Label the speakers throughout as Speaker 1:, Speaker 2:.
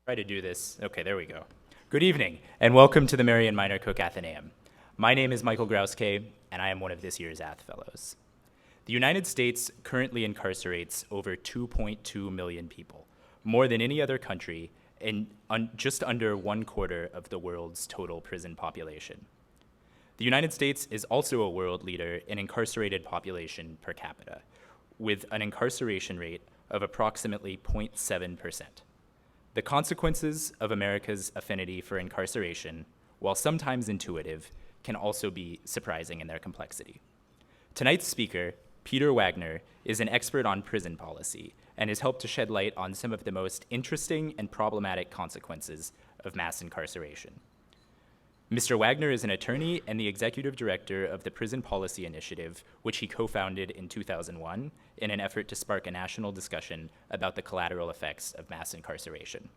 Speaker 1: Try to do this. Okay, there we go. Good evening, and welcome to the Marion Minor Cook Athenaeum. My name is Michael Grauske, and I am one of this year's Ath Fellows. The United States currently incarcerates over 2.2 million people, more than any other country, and just under 1/4 of the world's total prison population. The United States is also a world leader in incarcerated population per capita, with an incarceration rate of approximately 0.7%. The consequences of America's affinity for incarceration, while sometimes intuitive, can also be surprising in their complexity. Tonight's speaker, Peter Wagner, is an expert on prison policy and has helped to shed light on some of the most interesting and problematic consequences of mass incarceration. Mr. Wagner is an attorney and the executive director of the Prison Policy Initiative, which he co-founded in 2001 in an effort to spark a national discussion about the collateral effects of mass incarceration.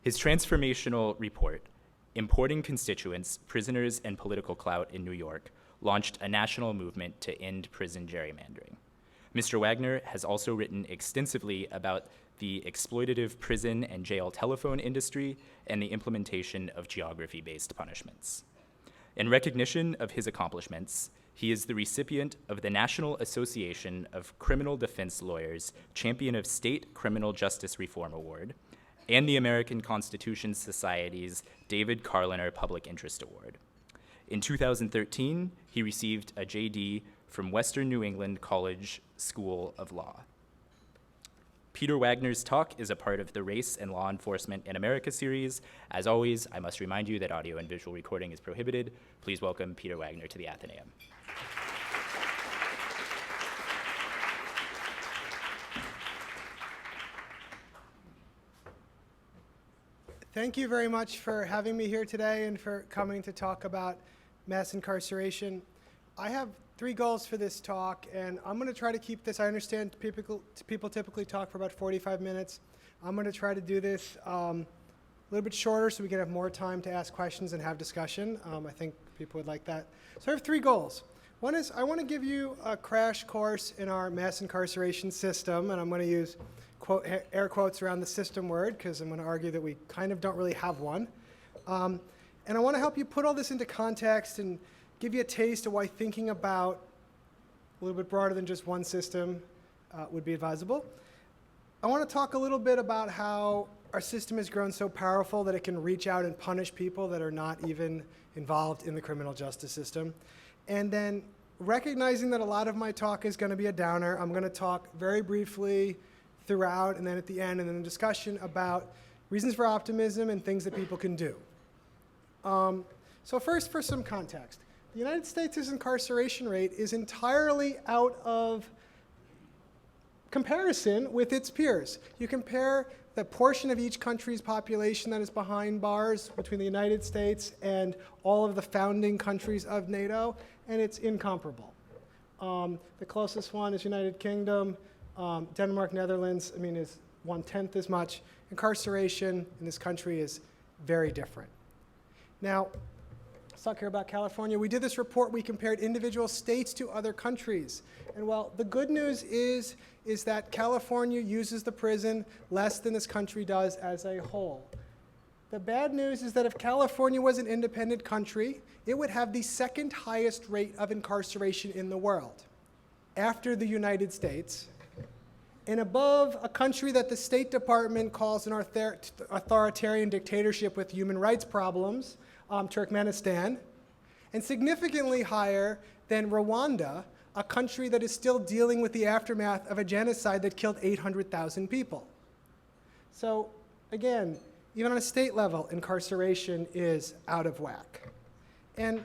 Speaker 1: His transformational report, Importing Constituents, Prisoners, and Political Clout in New York, launched a national movement to end prison gerrymandering. Mr. Wagner has also written extensively about the exploitative prison and jail telephone industry and the implementation of geography-based punishments. In recognition of his accomplishments, he is the recipient of the National Association of Criminal Defense Lawyers Champion of State Criminal Justice Reform Award and the American Constitution Society's David Carliner Public Interest Award. In 2013, he received a JD from Western New England College School of Law. Peter Wagner's talk is a part of the Race and Law Enforcement in America series. As always, I must remind you that audio and visual recording is prohibited. Please welcome Peter Wagner to the Athenaeum.
Speaker 2: Thank you very much for having me here today and for coming to talk about mass incarceration. I have 3 goals for this talk, and I'm going to try to keep this. I understand people typically talk for about 45 minutes. I'm going to try to do this a little bit shorter so we can have more time to ask questions and have discussion. I think people would like that. So I have 3 goals. One is I want to give you a crash course in our mass incarceration system, and I'm going to use air quotes around the system word because I'm going to argue that we kind of don't really have one. And I want to help you put all this into context and give you a taste of why thinking about a little bit broader than just one system would be advisable. I want to talk a little bit about how our system has grown so powerful that it can reach out and punish people that are not even involved in the criminal justice system. And then recognizing that a lot of my talk is going to be a downer, I'm going to talk very briefly throughout and then at the end and then a discussion about reasons for optimism and things that people can do. So first, for some context. The United States' incarceration rate is entirely out of comparison with its peers. You compare the portion of each country's population that is behind bars between the United States and all of the founding countries of NATO, and it's incomparable. The closest one is United Kingdom. Denmark, Netherlands, is 1/10 as much. Incarceration in this country is very different. Now, let's talk here about California. We did this report. We compared individual states to other countries. And while the good news is that California uses the prison less than this country does as a whole. The bad news is that if California was an independent country, it would have the second highest rate of incarceration in the world, after the United States, and above a country that the State Department calls an authoritarian dictatorship with human rights problems, Turkmenistan, and significantly higher than Rwanda, a country that is still dealing with the aftermath of a genocide that killed 800,000 people. So again, even on a state level, incarceration is out of whack. And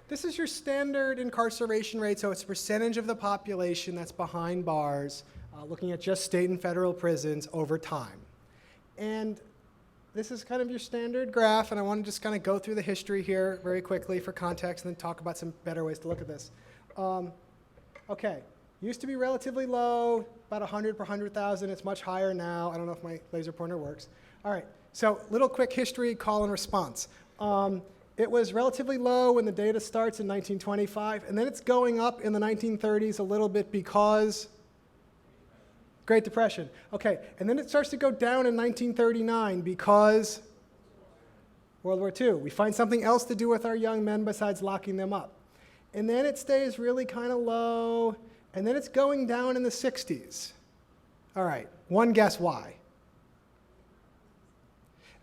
Speaker 2: this is your standard incarceration rate, so it's a percentage of the population that's behind bars, looking at just state and federal prisons over time. And this is kind of your standard graph, and I want to just kind of go through the history here very quickly for context and then talk about some better ways to look at this. Okay, used to be relatively low, about 100 per 100,000. It's much higher now. I don't know if my laser pointer works. All right, so little quick history, call and response. It was relatively low when the data starts in 1925, and then it's going up in the 1930s a little bit because Great Depression. Okay, and then it starts to go down in 1939 because World War II. We find something else to do with our young men besides locking them up. And then it stays really kind of low, and then it's going down in the 60s. All right, one guess why.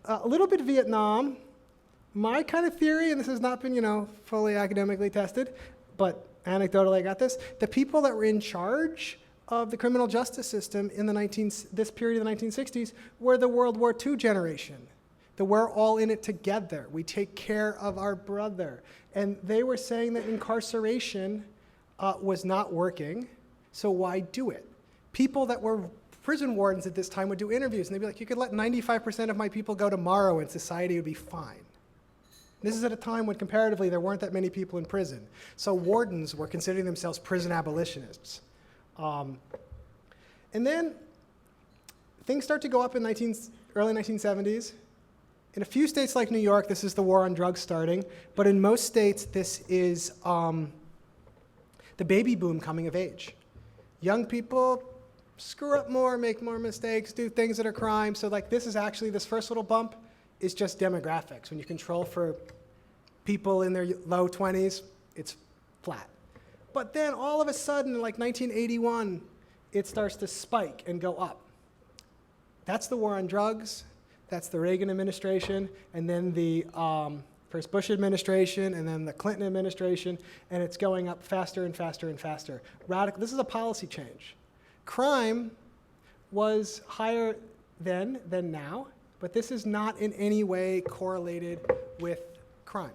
Speaker 2: A little bit Vietnam. My kind of theory, and this has not been, fully academically tested, but anecdotally I got this, the people that were in charge of the criminal justice system in this period of the 1960s were the World War II generation. That we're all in it together. We take care of our brother. And they were saying that incarceration was not working, so why do it? People that were prison wardens at this time would do interviews, and they'd be like, you could let 95% of my people go tomorrow and society would be fine. This is at a time when comparatively there weren't that many people in prison. So wardens were considering themselves prison abolitionists. And then things start to go up in early 1970s. In a few states like New York, this is the war on drugs starting, but in most states, this is the baby boom coming of age. Young people screw up more, make more mistakes, do things that are crime. So this first little bump is just demographics. When you control for people in their low 20s, it's flat. But then all of a sudden, like 1981, it starts to spike and go up. That's the war on drugs. That's the Reagan administration, and then the first Bush administration, and then the Clinton administration, and it's going up faster and faster and faster. This is a policy change. Crime was higher then than now, but this is not in any way correlated with crime.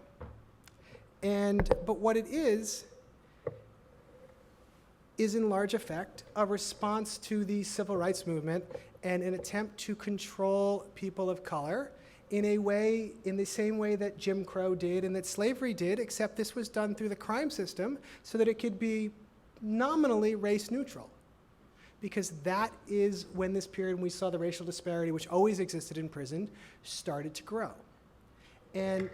Speaker 2: But what it is in large effect a response to the civil rights movement and an attempt to control people of color in the same way that Jim Crow did and that slavery did, except this was done through the crime system so that it could be nominally race neutral. Because that is when this period when we saw the racial disparity, which always existed in prison, started to grow. And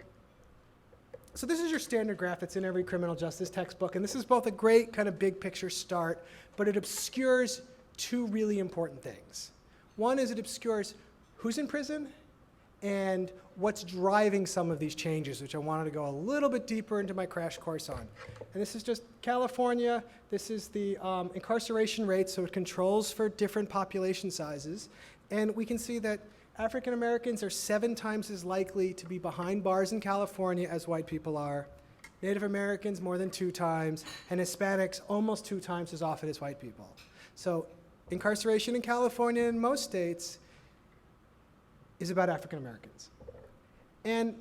Speaker 2: so this is your standard graph that's in every criminal justice textbook, and this is both a great kind of big picture start, but it obscures two really important things. One is it obscures who's in prison and what's driving some of these changes, which I wanted to go a little bit deeper into my crash course on. And this is just California. This is the incarceration rate, so it controls for different population sizes. And we can see that African Americans are 7 times as likely to be behind bars in California as white people are. Native Americans more than 2 times, and Hispanics almost 2 times as often as white people. So incarceration in California and most states is about African Americans. And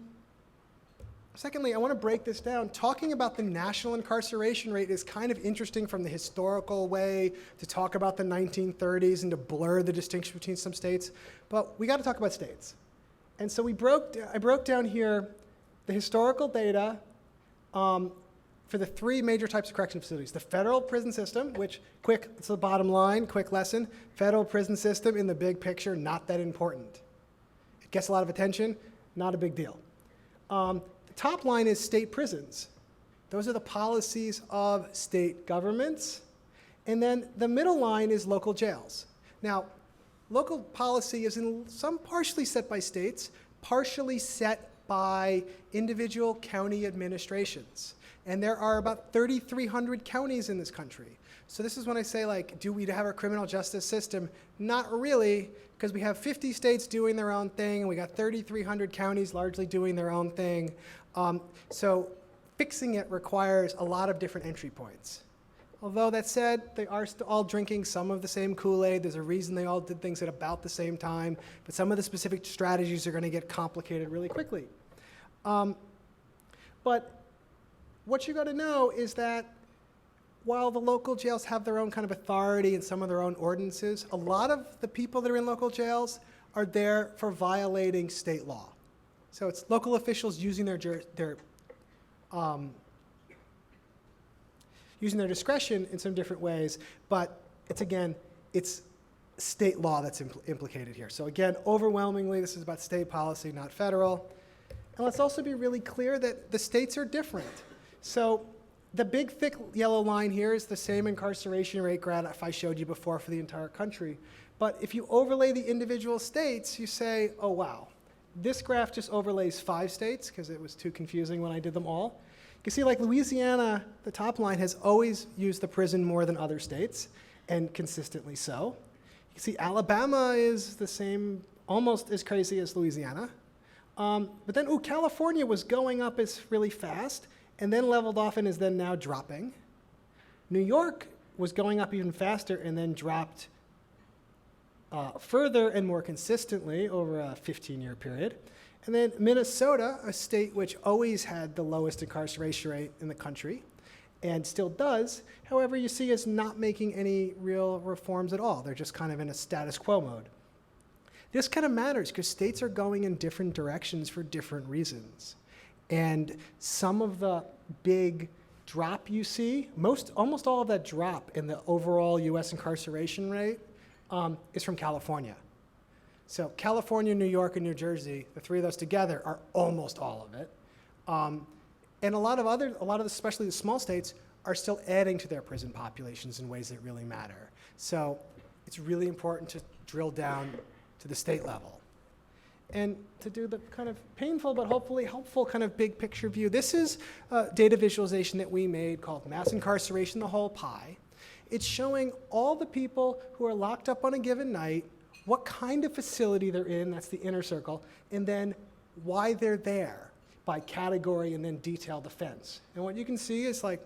Speaker 2: secondly, I want to break this down. Talking about the national incarceration rate is kind of interesting from the historical way to talk about the 1930s and to blur the distinction between some states, but we got to talk about states. And so I broke down here the historical data for the 3 major types of correctional facilities. The federal prison system, which, it's the bottom line, quick lesson, federal prison system in the big picture, not that important. It gets a lot of attention, not a big deal. The top line is state prisons. Those are the policies of state governments. And then the middle line is local jails. Now, local policy is in some partially set by states, partially set by individual county administrations. And there are about 3,300 counties in this country. So this is when I say, do we have a criminal justice system? Not really, because we have 50 states doing their own thing, and we got 3,300 counties largely doing their own thing. So fixing it requires a lot of different entry points. Although that said, they are all drinking some of the same Kool-Aid. There's a reason they all did things at about the same time, but some of the specific strategies are going to get complicated really quickly. But what you got to know is that while the local jails have their own kind of authority and some of their own ordinances, a lot of the people that are in local jails are there for violating state law. So it's local officials using their discretion in some different ways, but it's state law that's implicated here. So again, overwhelmingly, this is about state policy, not federal. And let's also be really clear that the states are different. So The big thick yellow line here is the same incarceration rate graph I showed you before for the entire country. But if you overlay the individual states, you say, oh wow, this graph just overlays 5 states because it was too confusing when I did them all. You can see like Louisiana, the top line, has always used the prison more than other states, and consistently so. You can see Alabama is the same, almost as crazy as Louisiana. But then, California was going up as really fast, and then leveled off and is then now dropping. New York was going up even faster and then dropped further and more consistently over a 15-year period. And then Minnesota, a state which always had the lowest incarceration rate in the country, and still does, however, you see is not making any real reforms at all. They're just kind of in a status quo mode. This kind of matters because states are going in different directions for different reasons. And some of the big drop you see, almost all of that drop in the overall US incarceration rate is from California. So California, New York, and New Jersey, the 3 of those together are almost all of it. And a lot of especially the small states, are still adding to their prison populations in ways that really matter. So it's really important to drill down to the state level. And to do the kind of painful but hopefully helpful kind of big picture view, this is a data visualization that we made called Mass Incarceration, the Whole Pie. It's showing all the people who are locked up on a given night, what kind of facility they're in, that's the inner circle, and then why they're there by category and then detailed offense. And what you can see is like,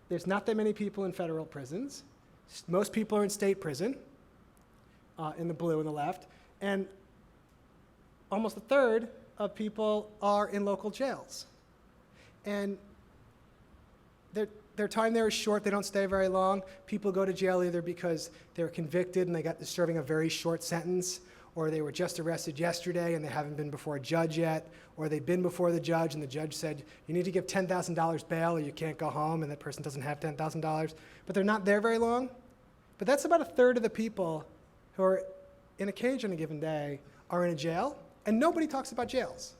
Speaker 2: there's not that many people in federal prisons. Most people are in state prison, in the blue on the left, and almost a third of people are in local jails. And their time there is short, they don't stay very long. People go to jail either because they were convicted and they got to serving a very short sentence, or they were just arrested yesterday and they haven't been before a judge yet, or they've been before the judge and the judge said, you need to give $10,000 bail or you can't go home, and that person doesn't have $10,000. But they're not there very long. But that's about a third of the people who are in a cage on a given day are in a jail, and nobody talks about jails.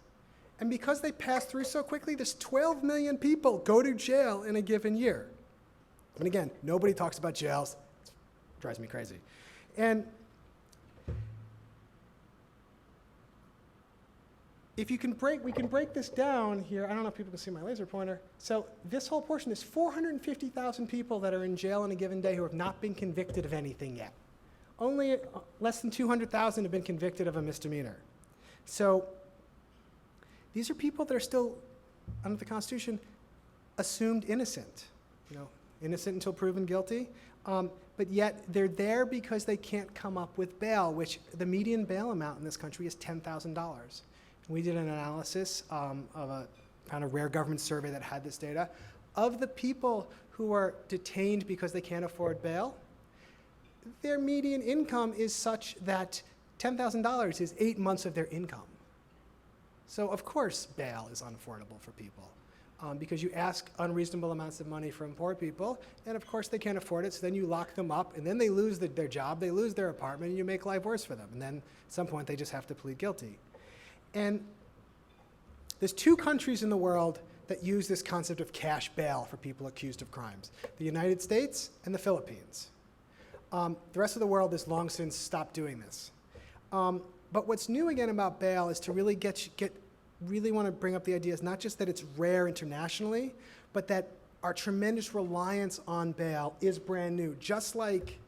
Speaker 2: And because they pass through so quickly, there's 12 million people go to jail in a given year. And again, nobody talks about jails. It drives me crazy. And if you can we can break this down here. I don't know if people can see my laser pointer. So this whole portion is 450,000 people that are in jail in a given day who have not been convicted of anything yet. Only less than 200,000 have been convicted of a misdemeanor. So these are people that are still, under the Constitution, assumed innocent. Innocent until proven guilty. But yet they're there because they can't come up with bail, which the median bail amount in this country is $10,000. We did an analysis of a kind of rare government survey that had this data. Of the people who are detained because they can't afford bail, their median income is such that $10,000 is 8 months of their income. So of course bail is unaffordable for people because you ask unreasonable amounts of money from poor people, and of course they can't afford it, so then you lock them up, and then they lose their job, they lose their apartment, and you make life worse for them. And then at some point they just have to plead guilty. And there's 2 countries in the world that use this concept of cash bail for people accused of crimes: the United States and the Philippines. The rest of the world has long since stopped doing this. But what's new again about bail is to really really want to bring up the ideas, not just that it's rare internationally, but that our tremendous reliance on bail is brand new. Just like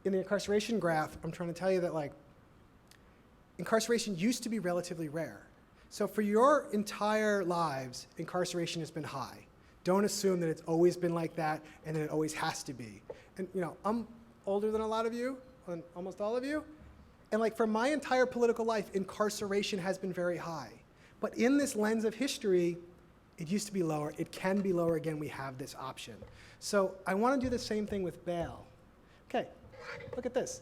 Speaker 2: in the incarceration graph, I'm trying to tell you that incarceration used to be relatively rare. So for your entire lives, incarceration has been high. Don't assume that it's always been like that and that it always has to be. And I'm older than a lot of you, and almost all of you, and for my entire political life, incarceration has been very high. But in this lens of history, it used to be lower. It can be lower again. We have this option. So I want to do the same thing with bail. Okay, look at this.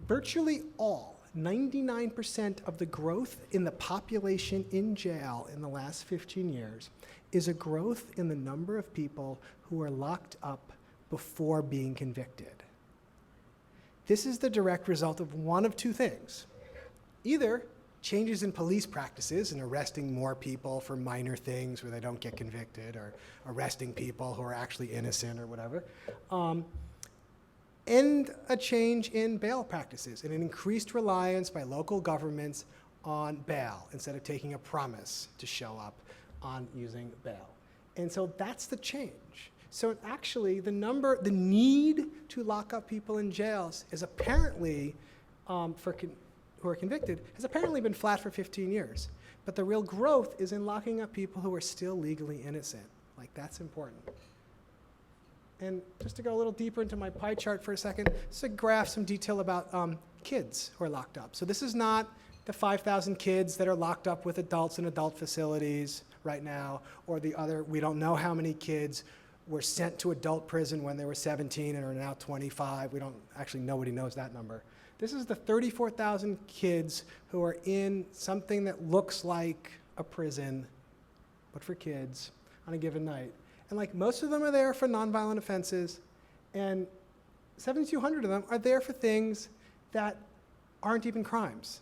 Speaker 2: Virtually all, 99% of the growth in the population in jail in the last 15 years is a growth in the number of people who are locked up before being convicted. This is the direct result of one of 2 things. Either changes in police practices and arresting more people for minor things where they don't get convicted, or arresting people who are actually innocent or whatever. And a change in bail practices and an increased reliance by local governments on bail instead of taking a promise to show up on using bail. And so that's the change. So actually, the need to lock up people in jails is apparently, who are convicted, has apparently been flat for 15 years. But the real growth is in locking up people who are still legally innocent. Like, that's important. And just to go a little deeper into my pie chart for a second, this is a graph, some detail about kids who are locked up. So this is not the 5,000 kids that are locked up with adults in adult facilities right now, or the other, we don't know how many kids were sent to adult prison when they were 17 and are now 25. We don't, actually, nobody knows that number. This is the 34,000 kids who are in something that looks like a prison, but for kids, on a given night. And like, most of them are there for nonviolent offenses, and 7,200 of them are there for things that aren't even crimes.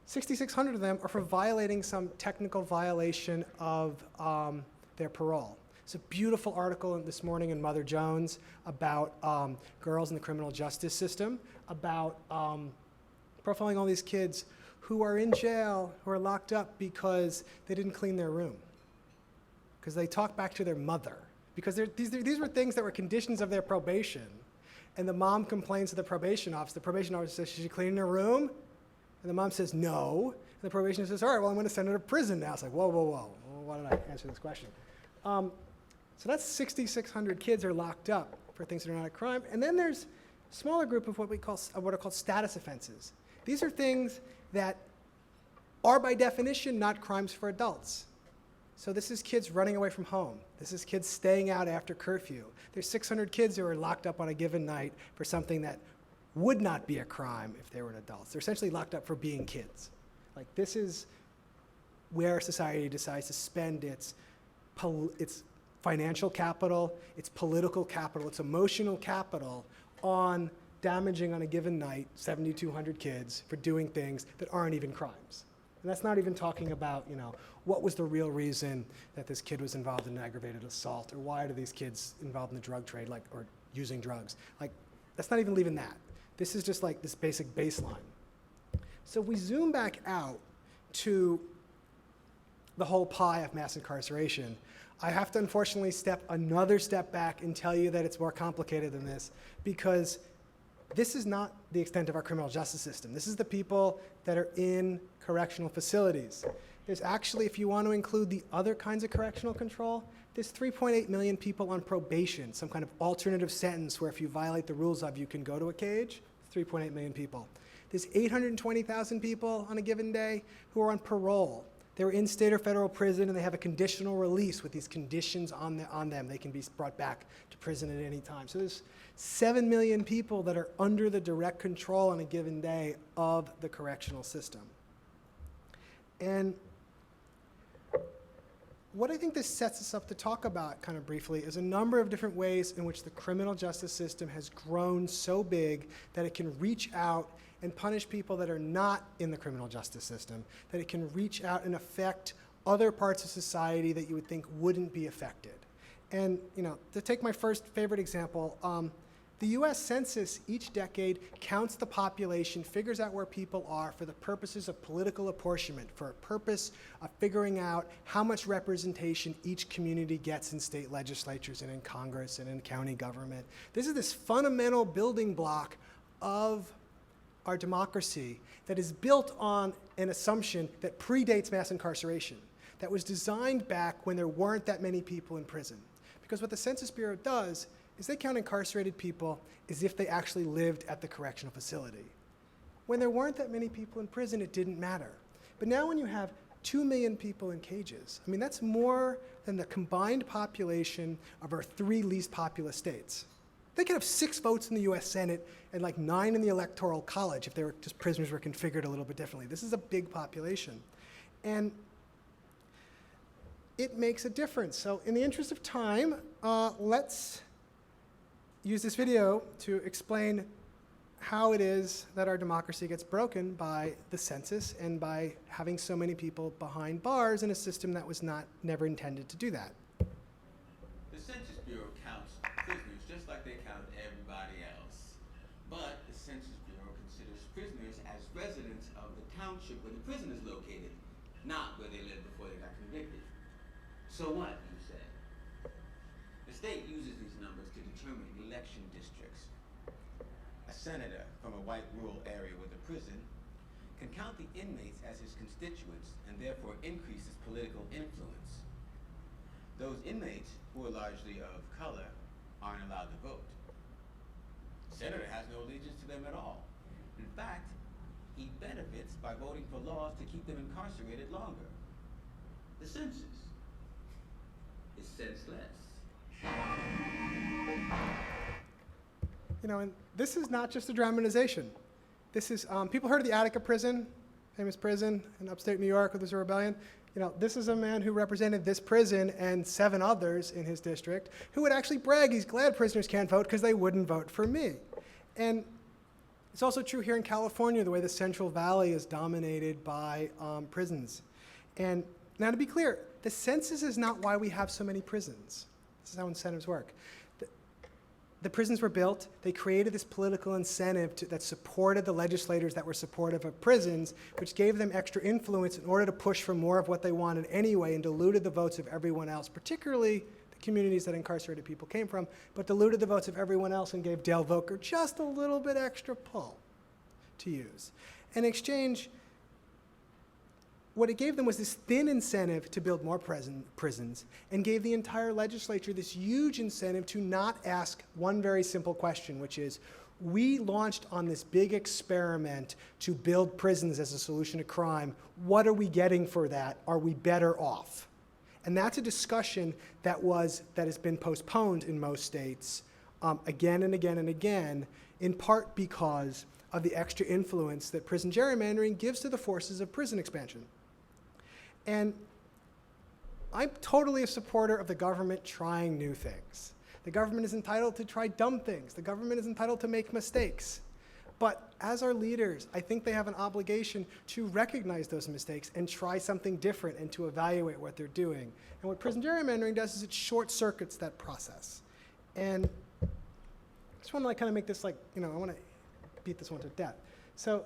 Speaker 2: 6,600 of them are for violating some technical violation of their parole. It's a beautiful article this morning in Mother Jones about girls in the criminal justice system, about profiling all these kids who are in jail, who are locked up because they didn't clean their room, because they talked back to their mother, because these were things that were conditions of their probation. And the mom complains to the probation officer. The probation officer says, "Should she clean her room?" And the mom says, "No." And the probation officer says, "All right, well, I'm going to send her to prison now." It's like, whoa, whoa, whoa. Well, why did I answer this question? So that's 6,600 kids are locked up for things that are not a crime. And then there's a smaller group of what are called status offenses. These are things that are by definition not crimes for adults. So this is kids running away from home. This is kids staying out after curfew. There's 600 kids who are locked up on a given night for something that would not be a crime if they were adults. They're essentially locked up for being kids. Like, this is where society decides to spend its financial capital, its political capital, its emotional capital on damaging on a given night 7,200 kids for doing things that aren't even crimes. And that's not even talking about, what was the real reason that this kid was involved in an aggravated assault, or why are these kids involved in the drug trade, or using drugs. That's not even leaving that. This is just like this basic baseline. So we zoom back out to the whole pie of mass incarceration. I have to unfortunately another step back and tell you that it's more complicated than this, because this is not the extent of our criminal justice system. This is the people that are in correctional facilities. There's actually, if you want to include the other kinds of correctional control, there's 3.8 million people on probation, some kind of alternative sentence where if you violate the rules of, you can go to a cage. 3.8 million people. There's 820,000 people on a given day who are on parole. They're in state or federal prison, and they have a conditional release with these conditions on them. They can be brought back to prison at any time. So there's 7 million people that are under the direct control on a given day of the correctional system. And what I think this sets us up to talk about kind of briefly is a number of different ways in which the criminal justice system has grown so big that it can reach out and punish people that are not in the criminal justice system, that it can reach out and affect other parts of society that you would think wouldn't be affected. And to take my first favorite example, the US Census each decade counts the population, figures out where people are for the purposes of political apportionment, for a purpose of figuring out how much representation each community gets in state legislatures and in Congress and in county government. This is this fundamental building block of our democracy that is built on an assumption that predates mass incarceration, that was designed back when there weren't that many people in prison. Because what the Census Bureau does is they count incarcerated people as if they actually lived at the correctional facility. When there weren't that many people in prison, it didn't matter. But now when you have 2 million people in cages, that's more than the combined population of our 3 least populous states. They could have 6 votes in the US Senate and 9 in the Electoral College if prisoners were configured a little bit differently. This is a big population. And it makes a difference. So in the interest of time, let's use this video to explain how it is that our democracy gets broken by the census and by having so many people behind bars in a system that was never intended to do that.
Speaker 3: The Census Bureau counts prisoners just like they count everybody else. But the Census Bureau considers prisoners as residents of the township where the prison is located, not where they lived before they got convicted. So what, you say? The state uses these numbers to determine election districts. A senator from a white rural area with a prison can count the inmates as his constituents and therefore increase his political influence. Those inmates, who are largely of color, aren't allowed to vote. The senator has no allegiance to them at all. In fact, he benefits by voting for laws to keep them incarcerated longer. The census is senseless.
Speaker 2: You know, and this is not just a dramatization. This is, people heard of the Attica prison, famous prison in upstate New York where there's a rebellion. You know, this is a man who represented this prison and 7 others in his district who would actually brag he's glad prisoners can't vote because they wouldn't vote for me. And it's also true here in California, the way the Central Valley is dominated by prisons. And now to be clear, the census is not why we have so many prisons. This is how incentives work. The prisons were built, they created this political incentive that supported the legislators that were supportive of prisons, which gave them extra influence in order to push for more of what they wanted anyway and diluted the votes of everyone else, particularly the communities that incarcerated people came from, but diluted the votes of everyone else and gave Dale Volcker just a little bit extra pull to use. In exchange, what it gave them was this thin incentive to build more prisons and gave the entire legislature this huge incentive to not ask one very simple question, which is, we launched on this big experiment to build prisons as a solution to crime. What are we getting for that? Are we better off? And that's a discussion that has been postponed in most states again and again and again, in part because of the extra influence that prison gerrymandering gives to the forces of prison expansion. And I'm totally a supporter of the government trying new things. The government is entitled to try dumb things. The government is entitled to make mistakes. But as our leaders, I think they have an obligation to recognize those mistakes and try something different and to evaluate what they're doing. And what prison gerrymandering does is it short circuits that process. And I just want to kind of make this I want to beat this one to death. So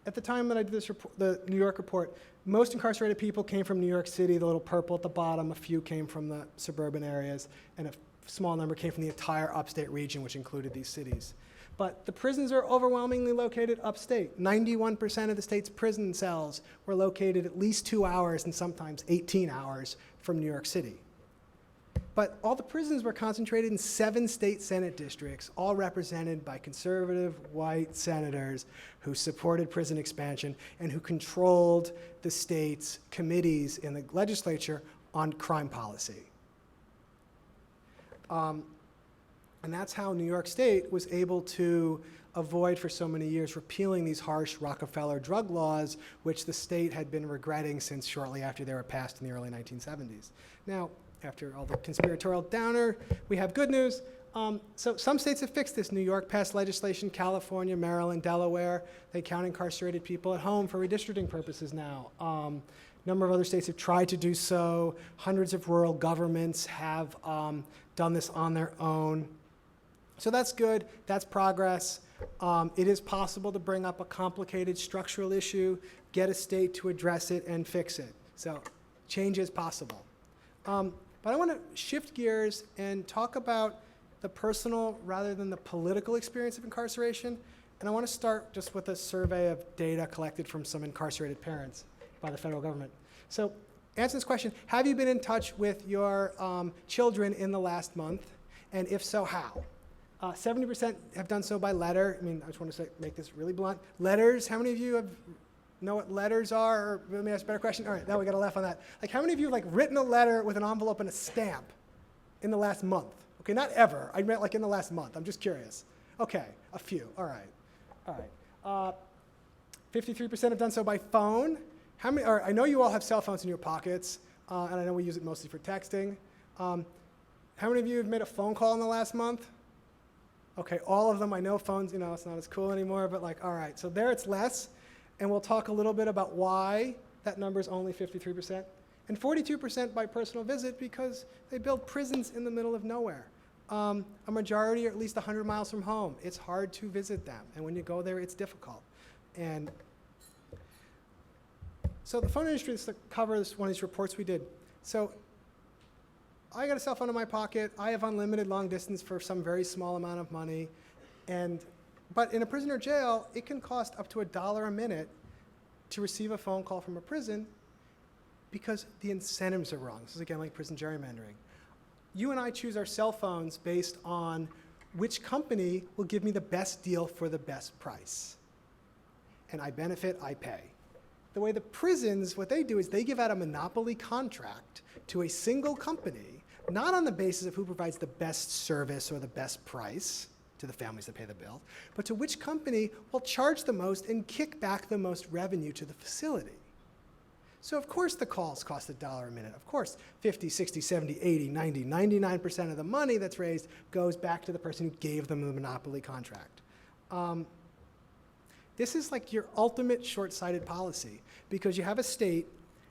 Speaker 2: at the time that I did this report, the New York report, most incarcerated people came from New York City, the little purple at the bottom. A few came from the suburban areas, and a small number came from the entire upstate region, which included these cities. But the prisons are overwhelmingly located upstate. 91% of the state's prison cells were located at least 2 hours and sometimes 18 hours from New York City. But all the prisons were concentrated in 7 state Senate districts, all represented by conservative white senators who supported prison expansion and who controlled the state's committees in the legislature on crime policy. And that's how New York State was able to avoid for so many years repealing these harsh Rockefeller drug laws, which the state had been regretting since shortly after they were passed in the early 1970s. Now, after all the conspiratorial downer, we have good news. So some states have fixed this. New York passed legislation, California, Maryland, Delaware. They count incarcerated people at home for redistricting purposes now. A number of other states have tried to do so. Hundreds of rural governments have done this on their own. So that's good, that's progress. It is possible to bring up a complicated structural issue, get a state to address it and fix it. So change is possible. But I want to shift gears and talk about the personal rather than the political experience of incarceration. And I want to start just with a survey of data collected from some incarcerated parents by the federal government. So answer this question, have you been in touch with your children in the last month? And if so, how? 70% have done so by letter. I mean, I just want to make this really blunt. Letters, how many of you know what letters are? Or let me ask a better question. All right, now we got to laugh on that. Like, how many of you have written a letter with an envelope and a stamp in the last month? Okay, not ever. I meant in the last month. I'm just curious. Okay, a few. All right. 53% have done so by phone. How many? I know you all have cell phones in your pockets, and I know we use it mostly for texting. How many of you have made a phone call in the last month? Okay, all of them, I know phones, it's not as cool anymore, but like, all right, so there it's less, and we'll talk a little bit about why that number is only 53%, and 42% by personal visit because they build prisons in the middle of nowhere. A majority are at least 100 miles from home. It's hard to visit them, and when you go there, it's difficult. And so the phone industry covers one of these reports we did. So I got a cell phone in my pocket. I have unlimited long distance for some very small amount of money. But in a prison or jail, it can cost up to $1 a minute to receive a phone call from a prison because the incentives are wrong. This is again like prison gerrymandering. You and I choose our cell phones based on which company will give me the best deal for the best price. And I benefit, I pay. The way the prisons, what they do is they give out a monopoly contract to a single company, not on the basis of who provides the best service or the best price to the families that pay the bill, but to which company will charge the most and kick back the most revenue to the facility. So of course the calls cost $1 a minute. Of course 50, 60, 70, 80, 90, 99% of the money that's raised goes back to the person who gave them the monopoly contract. This is like your ultimate short-sighted policy because you have a state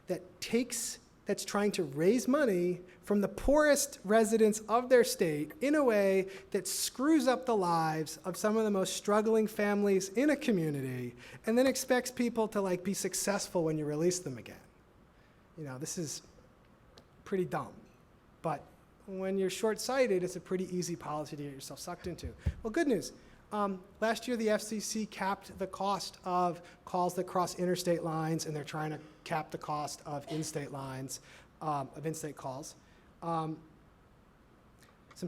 Speaker 2: that's trying to raise money from the poorest residents of their state in a way that screws up the lives of some of the most struggling families in a community and then expects people to like be successful when you release them again. This is pretty dumb. But when you're short-sighted, it's a pretty easy policy to get yourself sucked into. Well, good news. Last year, the FCC capped the cost of calls that cross interstate lines, and they're trying to cap the cost of in-state lines, of in-state calls. Some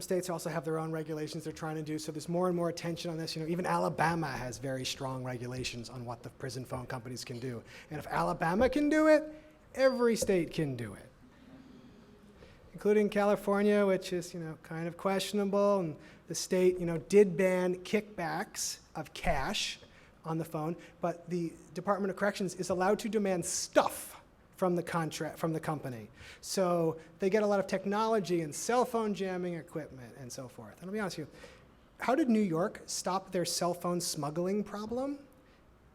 Speaker 2: states also have their own regulations they're trying to do, so there's more and more attention on this. Even Alabama has very strong regulations on what the prison phone companies can do. And if Alabama can do it, every state can do it, including California, which is, kind of questionable. And the state, did ban kickbacks of cash on the phone, but the Department of Corrections is allowed to demand stuff from the company. So they get a lot of technology and cell phone jamming equipment and so forth. And I'll be honest with you, how did New York stop their cell phone smuggling problem?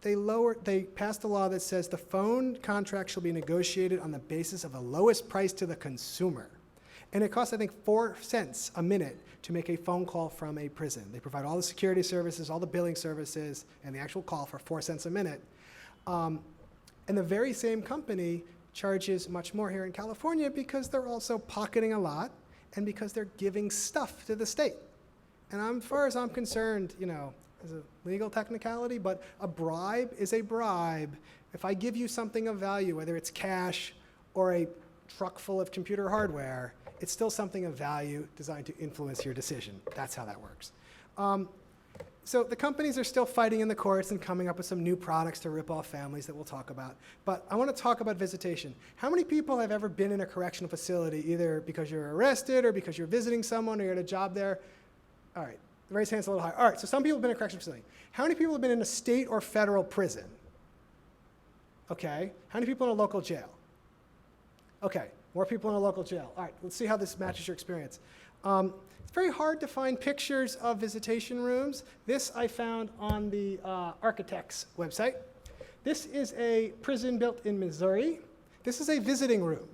Speaker 2: They passed a law that says the phone contract shall be negotiated on the basis of the lowest price to the consumer. And it costs, I think, 4 cents a minute to make a phone call from a prison. They provide all the security services, all the billing services, and the actual call for 4 cents a minute. And the very same company charges much more here in California because they're also pocketing a lot and because they're giving stuff to the state. And as far as I'm concerned, as a legal technicality, but a bribe is a bribe. If I give you something of value, whether it's cash or a truck full of computer hardware, it's still something of value designed to influence your decision. That's how that works. So the companies are still fighting in the courts and coming up with some new products to rip off families that we'll talk about. But I want to talk about visitation. How many people have ever been in a correctional facility, either because you're arrested or because you're visiting someone or you're at a job there? All right, raise hands a little higher. All right, so some people have been in a correctional facility. How many people have been in a state or federal prison? Okay, how many people in a local jail? Okay, more people in a local jail. All right, let's see how this matches your experience. It's very hard to find pictures of visitation rooms. This I found on the Architect's website. This is a prison built in Missouri. This is a visiting room,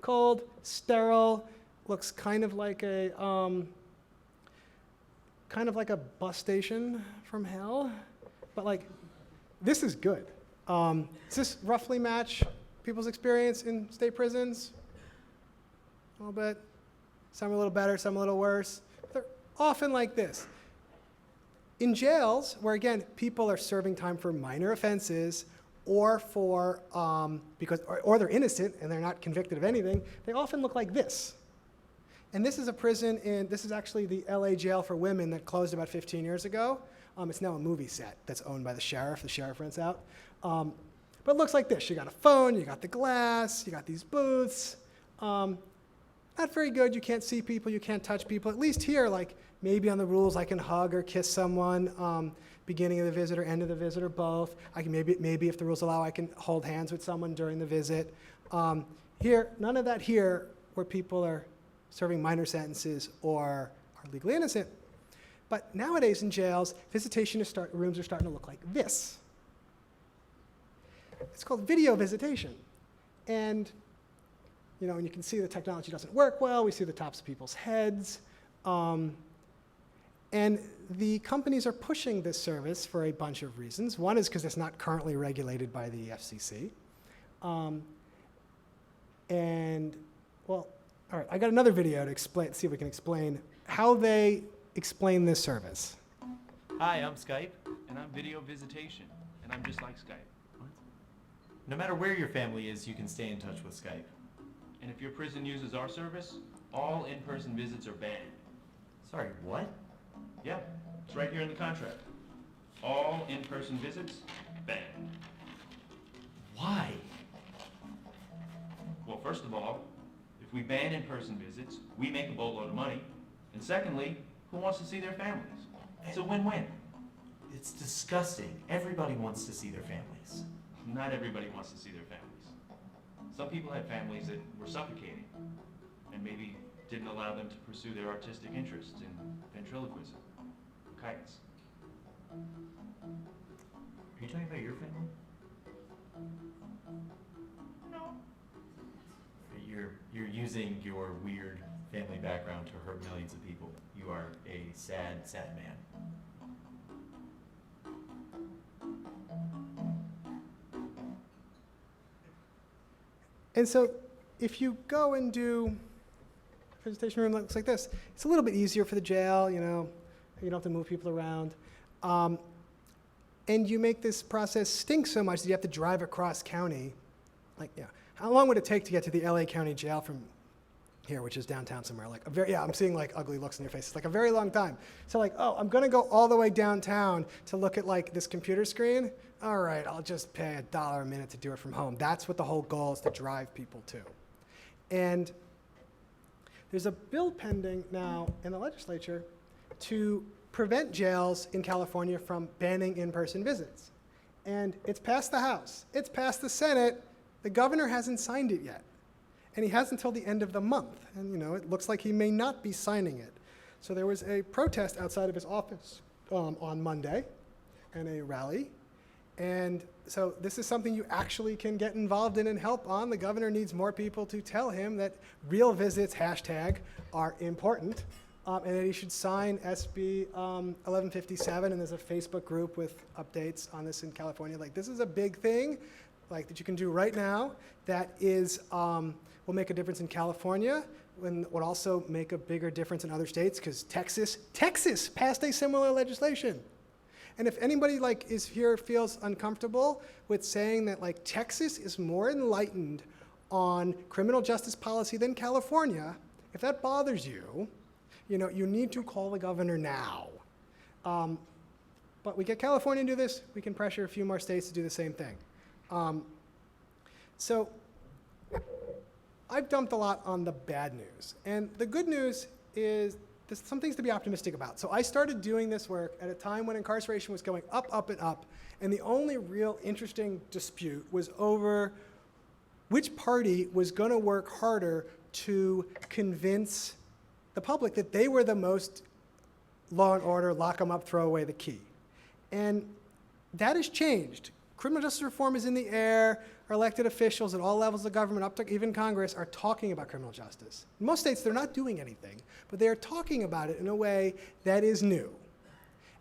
Speaker 2: cold, sterile, looks kind of like a bus station from hell, but like, this is good. Does this roughly match people's experience in state prisons? A little bit. Some a little better, some a little worse. They're often like this. In jails, where again, people are serving time for minor offenses or for, or they're innocent and they're not convicted of anything, they often look like this. And this is a prison this is actually the LA jail for women that closed about 15 years ago. It's now a movie set that's owned by the sheriff. The sheriff rents out. But it looks like this. You got a phone, you got the glass, you got these booths. Not very good. You can't see people, you can't touch people. At least here, like maybe on the rules, I can hug or kiss someone, beginning of the visit or end of the visit or both. I can maybe if the rules allow, I can hold hands with someone during the visit. Here, none of that here, where people are serving minor sentences or are legally innocent. But nowadays in jails, rooms are starting to look like this. It's called video visitation. And and you can see the technology doesn't work well. We see the tops of people's heads. And the companies are pushing this service for a bunch of reasons. One is because it's not currently regulated by the FCC. All right, I got another video to see if we can explain how they explain this service.
Speaker 4: Hi, I'm Skype, and I'm video visitation, and I'm just like Skype.
Speaker 5: What? No matter where your family is, you can stay in touch with Skype.
Speaker 4: And if your prison uses our service, all in-person visits are banned.
Speaker 5: Sorry, what?
Speaker 4: Yeah, it's right here in the contract. All in-person visits, banned.
Speaker 5: Why?
Speaker 4: Well, first of all, if we ban in-person visits, we make a boatload of money. And secondly, who wants to see their families? It's a win-win.
Speaker 5: It's disgusting. Everybody wants to see their families.
Speaker 4: Not everybody wants to see their families. Some people had families that were suffocating and maybe didn't allow them to pursue their artistic interests in ventriloquism, kites.
Speaker 5: Are you talking about your family?
Speaker 4: No.
Speaker 5: You're using your weird family background to hurt millions of people. You are a sad, sad man.
Speaker 2: And so if you go and do a presentation room that looks like this, it's a little bit easier for the jail, you don't have to move people around. And you make this process stink so much that you have to drive across county. How long would it take to get to the LA County Jail from here, which is downtown somewhere? I'm seeing ugly looks on your face. It's a very long time. So I'm gonna go all the way downtown to look at this computer screen. All right, I'll just pay $1 a minute to do it from home. That's what the whole goal is, to drive people to. And there's a bill pending now in the legislature to prevent jails in California from banning in-person visits. And it's passed the House. It's passed the Senate. The governor hasn't signed it yet. And he has until the end of the month. And it looks like he may not be signing it. So there was a protest outside of his office on Monday and a rally. And so this is something you actually can get involved in and help on. The governor needs more people to tell him that real visits, # are important, and that he should sign SB 1157, and there's a Facebook group with updates on this in California. This is a big thing that you can do right now that is, will make a difference in California, and would also make a bigger difference in other states, because Texas passed a similar legislation. And if anybody is here feels uncomfortable with saying that Texas is more enlightened on criminal justice policy than California, if that bothers you, you need to call the governor now. But we get California to do this, we can pressure a few more states to do the same thing. So I've dumped a lot on the bad news. And the good news is there's some things to be optimistic about. So I started doing this work at a time when incarceration was going up, up, and up, and the only real interesting dispute was over which party was going to work harder to convince the public that they were the most law and order, lock them up, throw away the key. And that has changed. Criminal justice reform is in the air. Our elected officials at all levels of government, up to even Congress, are talking about criminal justice. In most states, they're not doing anything, but they are talking about it in a way that is new.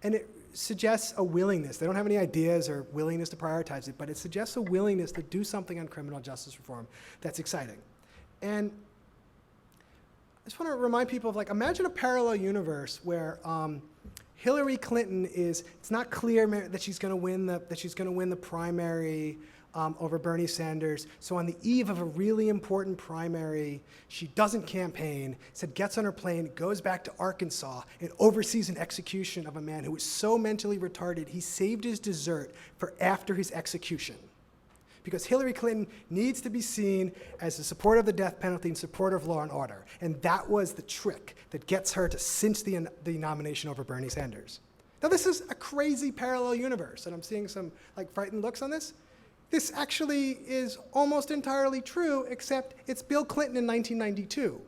Speaker 2: And it suggests a willingness. They don't have any ideas or willingness to prioritize it, but it suggests a willingness to do something on criminal justice reform that's exciting. And I just want to remind people of imagine a parallel universe where Hillary Clinton it's not clear that she's going to win the primary over Bernie Sanders. So on the eve of a really important primary, she doesn't campaign, gets on her plane, goes back to Arkansas, and oversees an execution of a man who was so mentally retarded he saved his dessert for after his execution. Because Hillary Clinton needs to be seen as a supporter of the death penalty and supporter of law and order. And that was the trick that gets her to cinch the nomination over Bernie Sanders. Now this is a crazy parallel universe, and I'm seeing some frightened looks on this. This actually is almost entirely true, except it's Bill Clinton in 1992.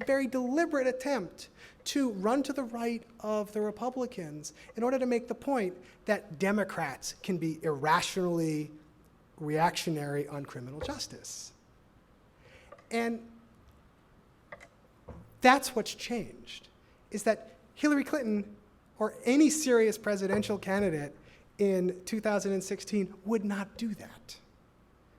Speaker 2: a very deliberate attempt to run to the right of the Republicans in order to make the point that Democrats can be irrationally reactionary on criminal justice. And that's what's changed, is that Hillary Clinton or any serious presidential candidate in 2016 would not do that.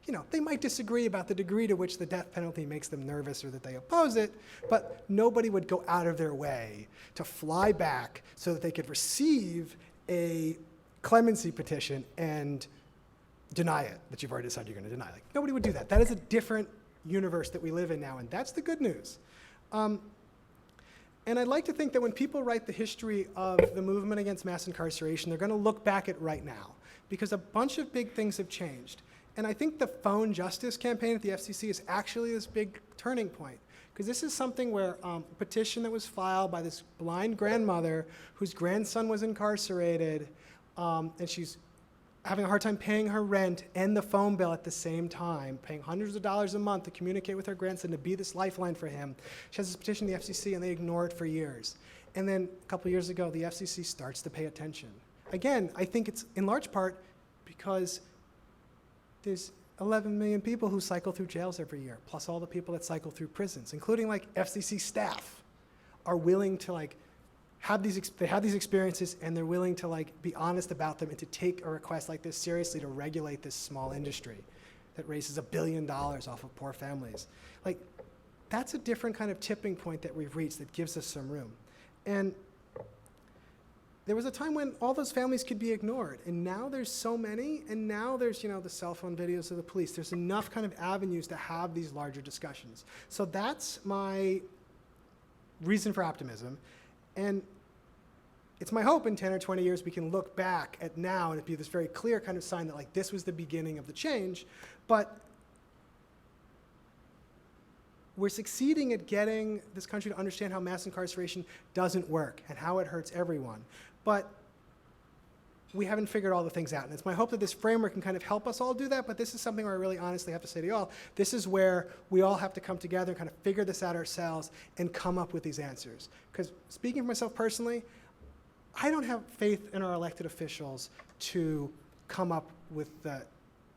Speaker 2: You know, they might disagree about the degree to which the death penalty makes them nervous or that they oppose it, but nobody would go out of their way to fly back so that they could receive a clemency petition and deny it, that you've already decided you're going to deny. Like, nobody would do that. That is a different universe that we live in now, and that's the good news. And I'd like to think that when people write the history of the movement against mass incarceration, they're going to look back at right now, because a bunch of big things have changed. And I think the phone justice campaign at the FCC is actually this big turning point, because this is something where a petition that was filed by this blind grandmother whose grandson was incarcerated, and she's having a hard time paying her rent and the phone bill at the same time, paying hundreds of dollars a month to communicate with her grandson, to be this lifeline for him. She has this petition to the FCC, and they ignore it for years. And then a couple years ago, the FCC starts to pay attention. Again, I think it's in large part because there's 11 million people who cycle through jails every year, plus all the people that cycle through prisons, including like FCC staff, are willing to like they have these experiences, and they're willing to like be honest about them and to take a request like this seriously to regulate this small industry that raises $1 billion off of poor families. Like, that's a different kind of tipping point that we've reached that gives us some room. And there was a time when all those families could be ignored, and now there's so many, and now there's, you know, the cell phone videos of the police. There's enough kind of avenues to have these larger discussions. So that's my reason for optimism. And it's my hope in 10 or 20 years we can look back at now and it'd be this very clear kind of sign that like this was the beginning of the change. But we're succeeding at getting this country to understand how mass incarceration doesn't work and how it hurts everyone. But we haven't figured all the things out. And it's my hope that this framework can kind of help us all do that, but this is something where I really honestly have to say to you all, this is where we all have to come together and kind of figure this out ourselves and come up with these answers. Because speaking for myself personally, I don't have faith in our elected officials to come up with the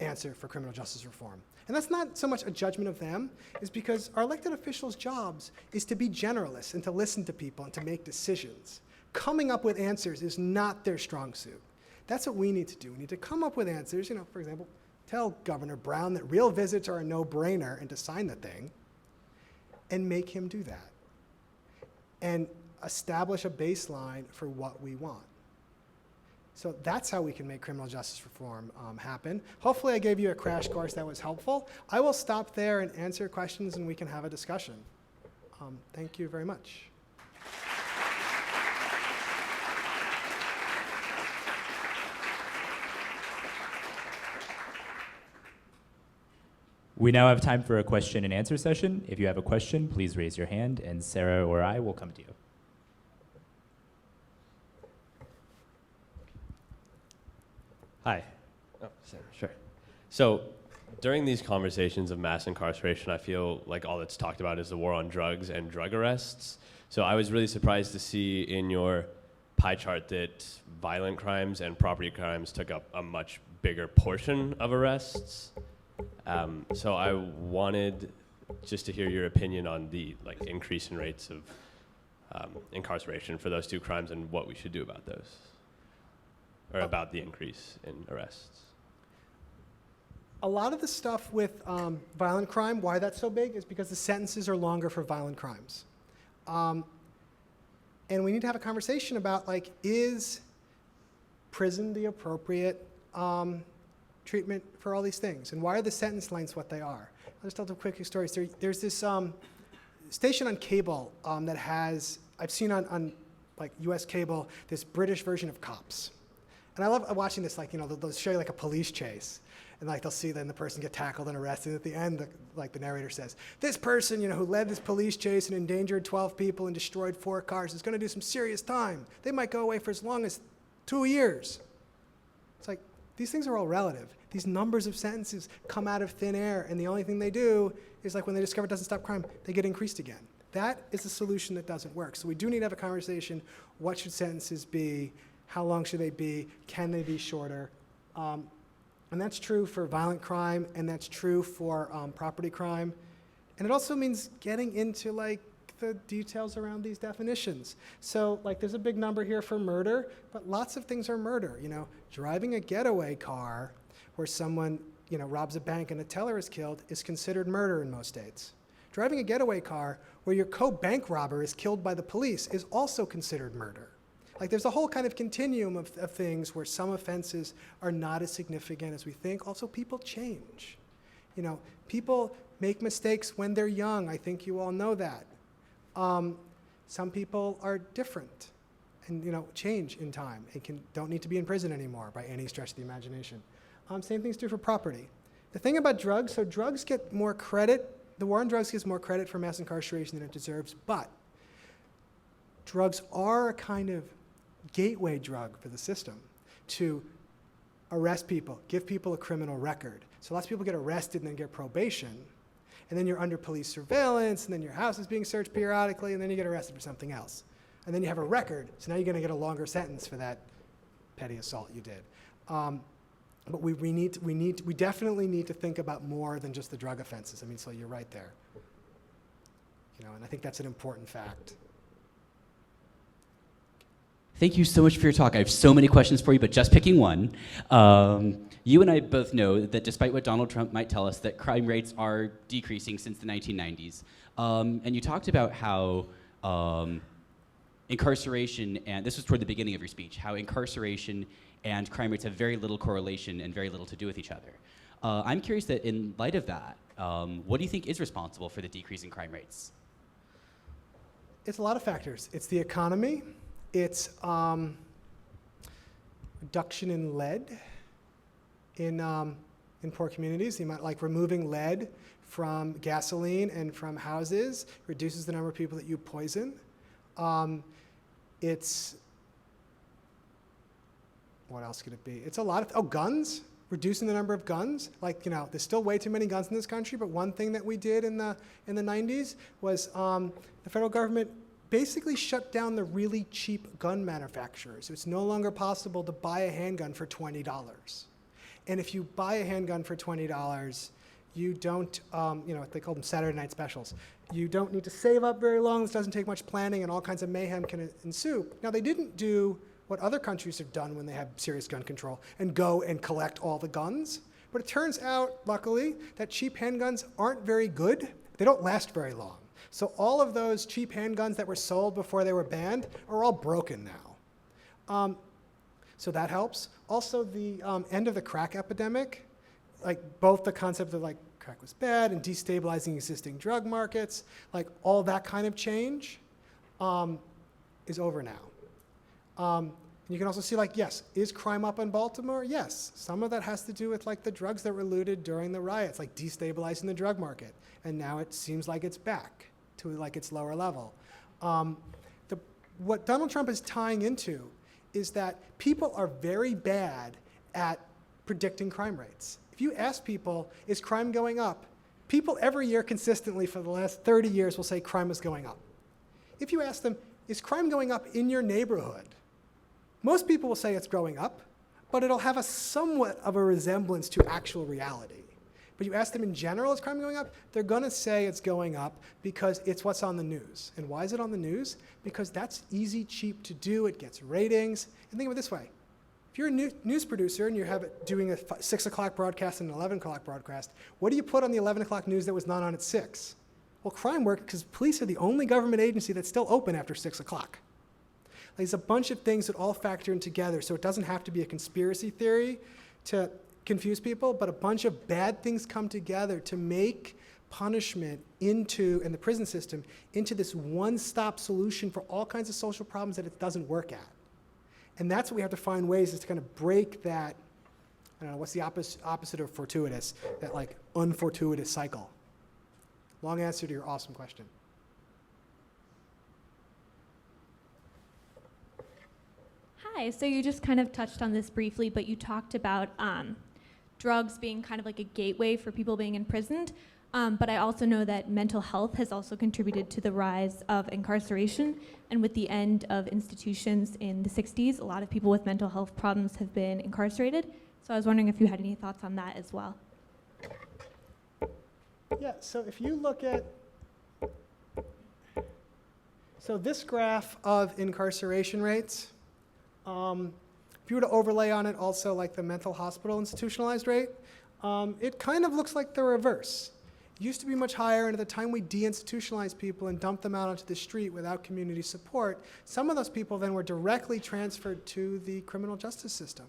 Speaker 2: answer for criminal justice reform. And that's not so much a judgment of them, is because our elected officials' jobs is to be generalists and to listen to people and to make decisions. Coming up with answers is not their strong suit. That's what we need to do. We need to come up with answers, you know, for example, tell Governor Brown that real visits are a no-brainer and to sign the thing, and make him do that. And establish a baseline for what we want. So that's how we can make criminal justice reform happen. Hopefully I gave you a crash course that was helpful. I will stop there and answer questions and we can have a discussion. Thank you very much.
Speaker 1: We now have time for a question and answer session. If you have a question, please raise your hand and Sarah or I will come to you.
Speaker 6: Hi. Oh, sure. So during these conversations of mass incarceration, I feel like all that's talked about is the war on drugs and drug arrests. So I was really surprised to see in your pie chart that violent crimes and property crimes took up a much bigger portion of arrests. So I wanted just to hear your opinion on the increase in rates of incarceration for those two crimes and what we should do about those. Or about the increase in arrests.
Speaker 2: A lot of the stuff with violent crime, why that's so big, is because the sentences are longer for violent crimes. And we need to have a conversation about, is prison the appropriate treatment for all these things? And why are the sentence lengths what they are? I'll just tell a quick story. There's this station on cable that has, I've seen on US cable, this British version of Cops. And I love watching this, they'll show you a police chase. And they'll see then the person get tackled and arrested. And at the end, the narrator says, this person, who led this police chase and endangered 12 people and destroyed 4 cars is gonna do some serious time. They might go away for as long as 2 years. It's like, these things are all relative. These numbers of sentences come out of thin air, and the only thing they do is when they discover it doesn't stop crime, they get increased again. That is a solution that doesn't work. So we do need to have a conversation. What should sentences be? How long should they be? Can they be shorter? And that's true for violent crime, and that's true for property crime. And it also means getting into like the details around these definitions. So like there's a big number here for murder, but lots of things are murder. You know, driving a getaway car where someone, you know, robs a bank and a teller is killed is considered murder in most states. Driving a getaway car where your co-bank robber is killed by the police is also considered murder. Like there's a whole kind of continuum of things where some offenses are not as significant as we think. Also, people change. You know, people make mistakes when they're young. I think you all know that. Some people are different and, you know, change in time and don't need to be in prison anymore by any stretch of the imagination. Same thing's true for property. The thing about drugs, so drugs get more credit. The war on drugs gets more credit for mass incarceration than it deserves, but drugs are a kind of gateway drug for the system to arrest people, give people a criminal record. So lots of people get arrested and then get probation, and then you're under police surveillance, and then your house is being searched periodically, and then you get arrested for something else. And then you have a record, so now you're gonna get a longer sentence for that petty assault you did. But we definitely need to think about more than just the drug offenses. I mean, so you're right there. You know, and I think that's an important fact.
Speaker 7: Thank you so much for your talk. I have so many questions for you, but just picking one. You and I both know that despite what Donald Trump might tell us, that crime rates are decreasing since the 1990s. And you talked about how incarceration, and this was toward the beginning of your speech, how incarceration and crime rates have very little correlation and very little to do with each other. I'm curious that in light of that, what do you think is responsible for the decrease in crime rates?
Speaker 2: It's a lot of factors. It's the economy. It's reduction in lead in poor communities. You might like removing lead from gasoline and from houses reduces the number of people that you poison. It's, what else could it be? It's a lot of, guns, reducing the number of guns. Like, you know, there's still way too many guns in this country, but one thing that we did in the 90s was the federal government basically shut down the really cheap gun manufacturers. It's no longer possible to buy a handgun for $20. And if you buy a handgun for $20, you don't, you know, they call them Saturday night specials. You don't need to save up very long. This doesn't take much planning, and all kinds of mayhem can ensue. Now, they didn't do what other countries have done when they have serious gun control and go and collect all the guns. But it turns out, luckily, that cheap handguns aren't very good. They don't last very long. So all of those cheap handguns that were sold before they were banned are all broken now. So that helps. Also, the end of the crack epidemic, like both the concept of like crack was bad and destabilizing existing drug markets, like all that kind of change is over now. You can also see, like, yes, is crime up in Baltimore? Yes. Some of that has to do with like the drugs that were looted during the riots, like destabilizing the drug market. And now it seems like it's back to like its lower level. What Donald Trump is tying into is that people are very bad at predicting crime rates. If you ask people, is crime going up? People every year consistently for the last 30 years will say crime is going up. If you ask them, is crime going up in your neighborhood? Most people will say it's going up, but it'll have a somewhat of a resemblance to actual reality. But you ask them in general, is crime going up? They're gonna say it's going up because it's what's on the news. And why is it on the news? Because that's easy, cheap to do, it gets ratings. And think of it this way, if you're a news producer and you're doing a 6 o'clock broadcast and an 11 o'clock broadcast, what do you put on the 11 o'clock news that was not on at 6? Well, crime work, because police are the only government agency that's still open after 6 o'clock. There's a bunch of things that all factor in together, so it doesn't have to be a conspiracy theory to confuse people, but a bunch of bad things come together to make punishment into, and the prison system, into this one-stop solution for all kinds of social problems that it doesn't work at. And that's what we have to find ways is to kind of break that, I don't know, what's the opposite of fortuitous? That like unfortuitous cycle. Long answer to your awesome question.
Speaker 8: Hi, so you just kind of touched on this briefly, but you talked about drugs being kind of like a gateway for people being imprisoned. But I also know that mental health has also contributed to the rise of incarceration. And with the end of institutions in the 60s, a lot of people with mental health problems have been incarcerated. So I was wondering if you had any thoughts on that as well.
Speaker 2: Yeah, so if you look at, so this graph of incarceration rates, if you were to overlay on it also like the mental hospital institutionalized rate, it kind of looks like the reverse. It used to be much higher, and at the time we deinstitutionalized people and dumped them out onto the street without community support, some of those people then were directly transferred to the criminal justice system.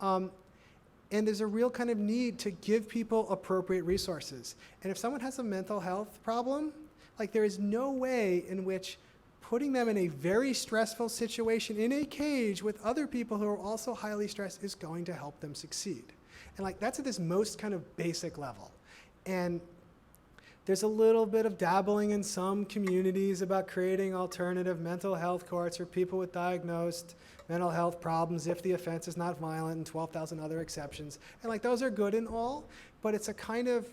Speaker 2: And there's a real kind of need to give people appropriate resources. And if someone has a mental health problem, like there is no way in which putting them in a very stressful situation in a cage with other people who are also highly stressed is going to help them succeed. And like that's at this most kind of basic level. And there's a little bit of dabbling in some communities about creating alternative mental health courts for people with diagnosed mental health problems if the offense is not violent and 12,000 other exceptions. And like those are good and all, but it's a kind of,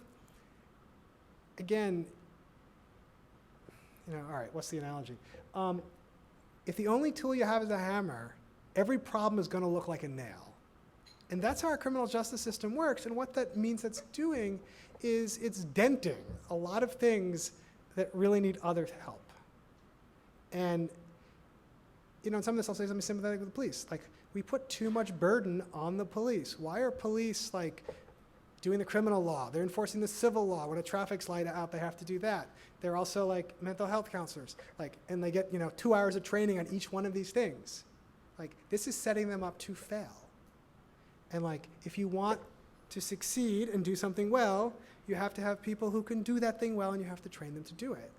Speaker 2: again, all right, what's the analogy? If the only tool you have is a hammer, every problem is going to look like a nail. And that's how our criminal justice system works. And what that means it's doing is it's denting a lot of things that really need other help. And in some of this I'll say something sympathetic with the police. Like, we put too much burden on the police. Why are police like doing the criminal law? They're enforcing the civil law. When a traffic's light out, they have to do that. They're also like mental health counselors. And they get 2 hours of training on each one of these things. Like, this is setting them up to fail. And if you want to succeed and do something well, you have to have people who can do that thing well, and you have to train them to do it.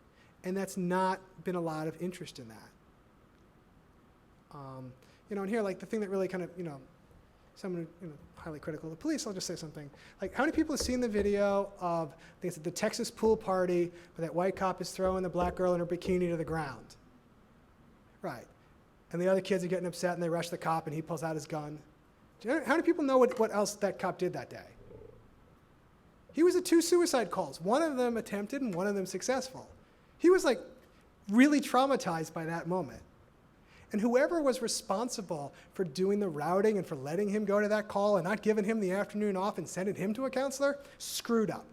Speaker 2: And that's not been a lot of interest in that. And here, the thing that really kind of, someone highly critical of the police, I'll just say something. How many people have seen the video of, I think it's the Texas pool party, where that white cop is throwing the black girl in her bikini to the ground? Right. And the other kids are getting upset, and they rush the cop, and he pulls out his gun. How many people know what else that cop did that day? He was at 2 suicide calls. One of them attempted, and one of them successful. He was really traumatized by that moment. And whoever was responsible for doing the routing and for letting him go to that call and not giving him the afternoon off and sending him to a counselor, screwed up.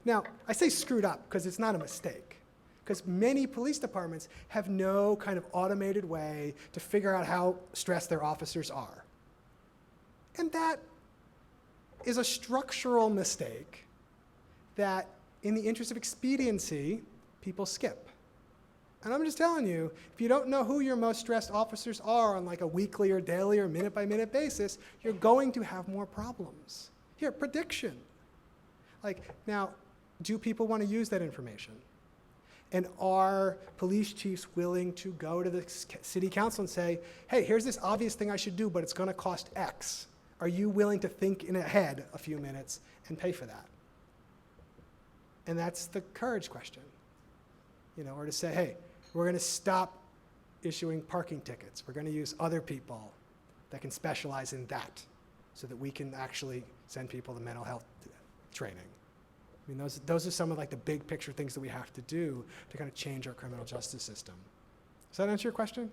Speaker 2: Now, I say screwed up because it's not a mistake. Because many police departments have no kind of automated way to figure out how stressed their officers are. And that is a structural mistake that, in the interest of expediency, people skip. And I'm just telling you, if you don't know who your most stressed officers are on a weekly or daily or minute-by-minute basis, you're going to have more problems. Here, prediction. Now, do people want to use that information? And are police chiefs willing to go to the city council and say, hey, here's this obvious thing I should do, but it's going to cost X. Are you willing to think in ahead a few minutes and pay for that? And that's the courage question. Or to say, hey, we're going to stop issuing parking tickets. We're going to use other people that can specialize in that so that we can actually send people to mental health training. I mean, those are some of the big picture things that we have to do to kind of change our criminal justice system. Does that answer your question?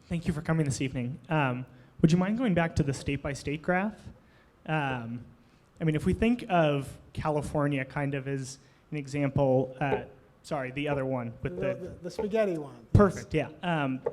Speaker 9: Thank you for coming this evening. Would you mind going back to the state-by-state graph? If we think of California kind of as an example, sorry, the other one with
Speaker 2: the spaghetti one.
Speaker 9: Perfect, yeah.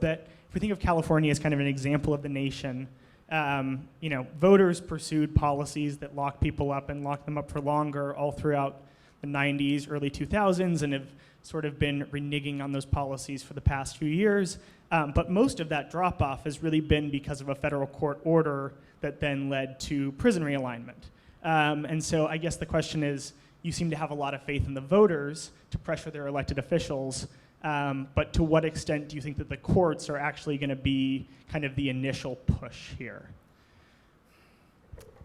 Speaker 9: That if we think of California as kind of an example of the nation, voters pursued policies that lock people up and lock them up for longer all throughout the 90s, early 2000s, and have sort of been reneging on those policies for the past few years. But most of that drop-off has really been because of a federal court order that then led to prison realignment. And so I guess the question is, you seem to have a lot of faith in the voters to pressure their elected officials, but to what extent do you think that the courts are actually going to be kind of the initial push here?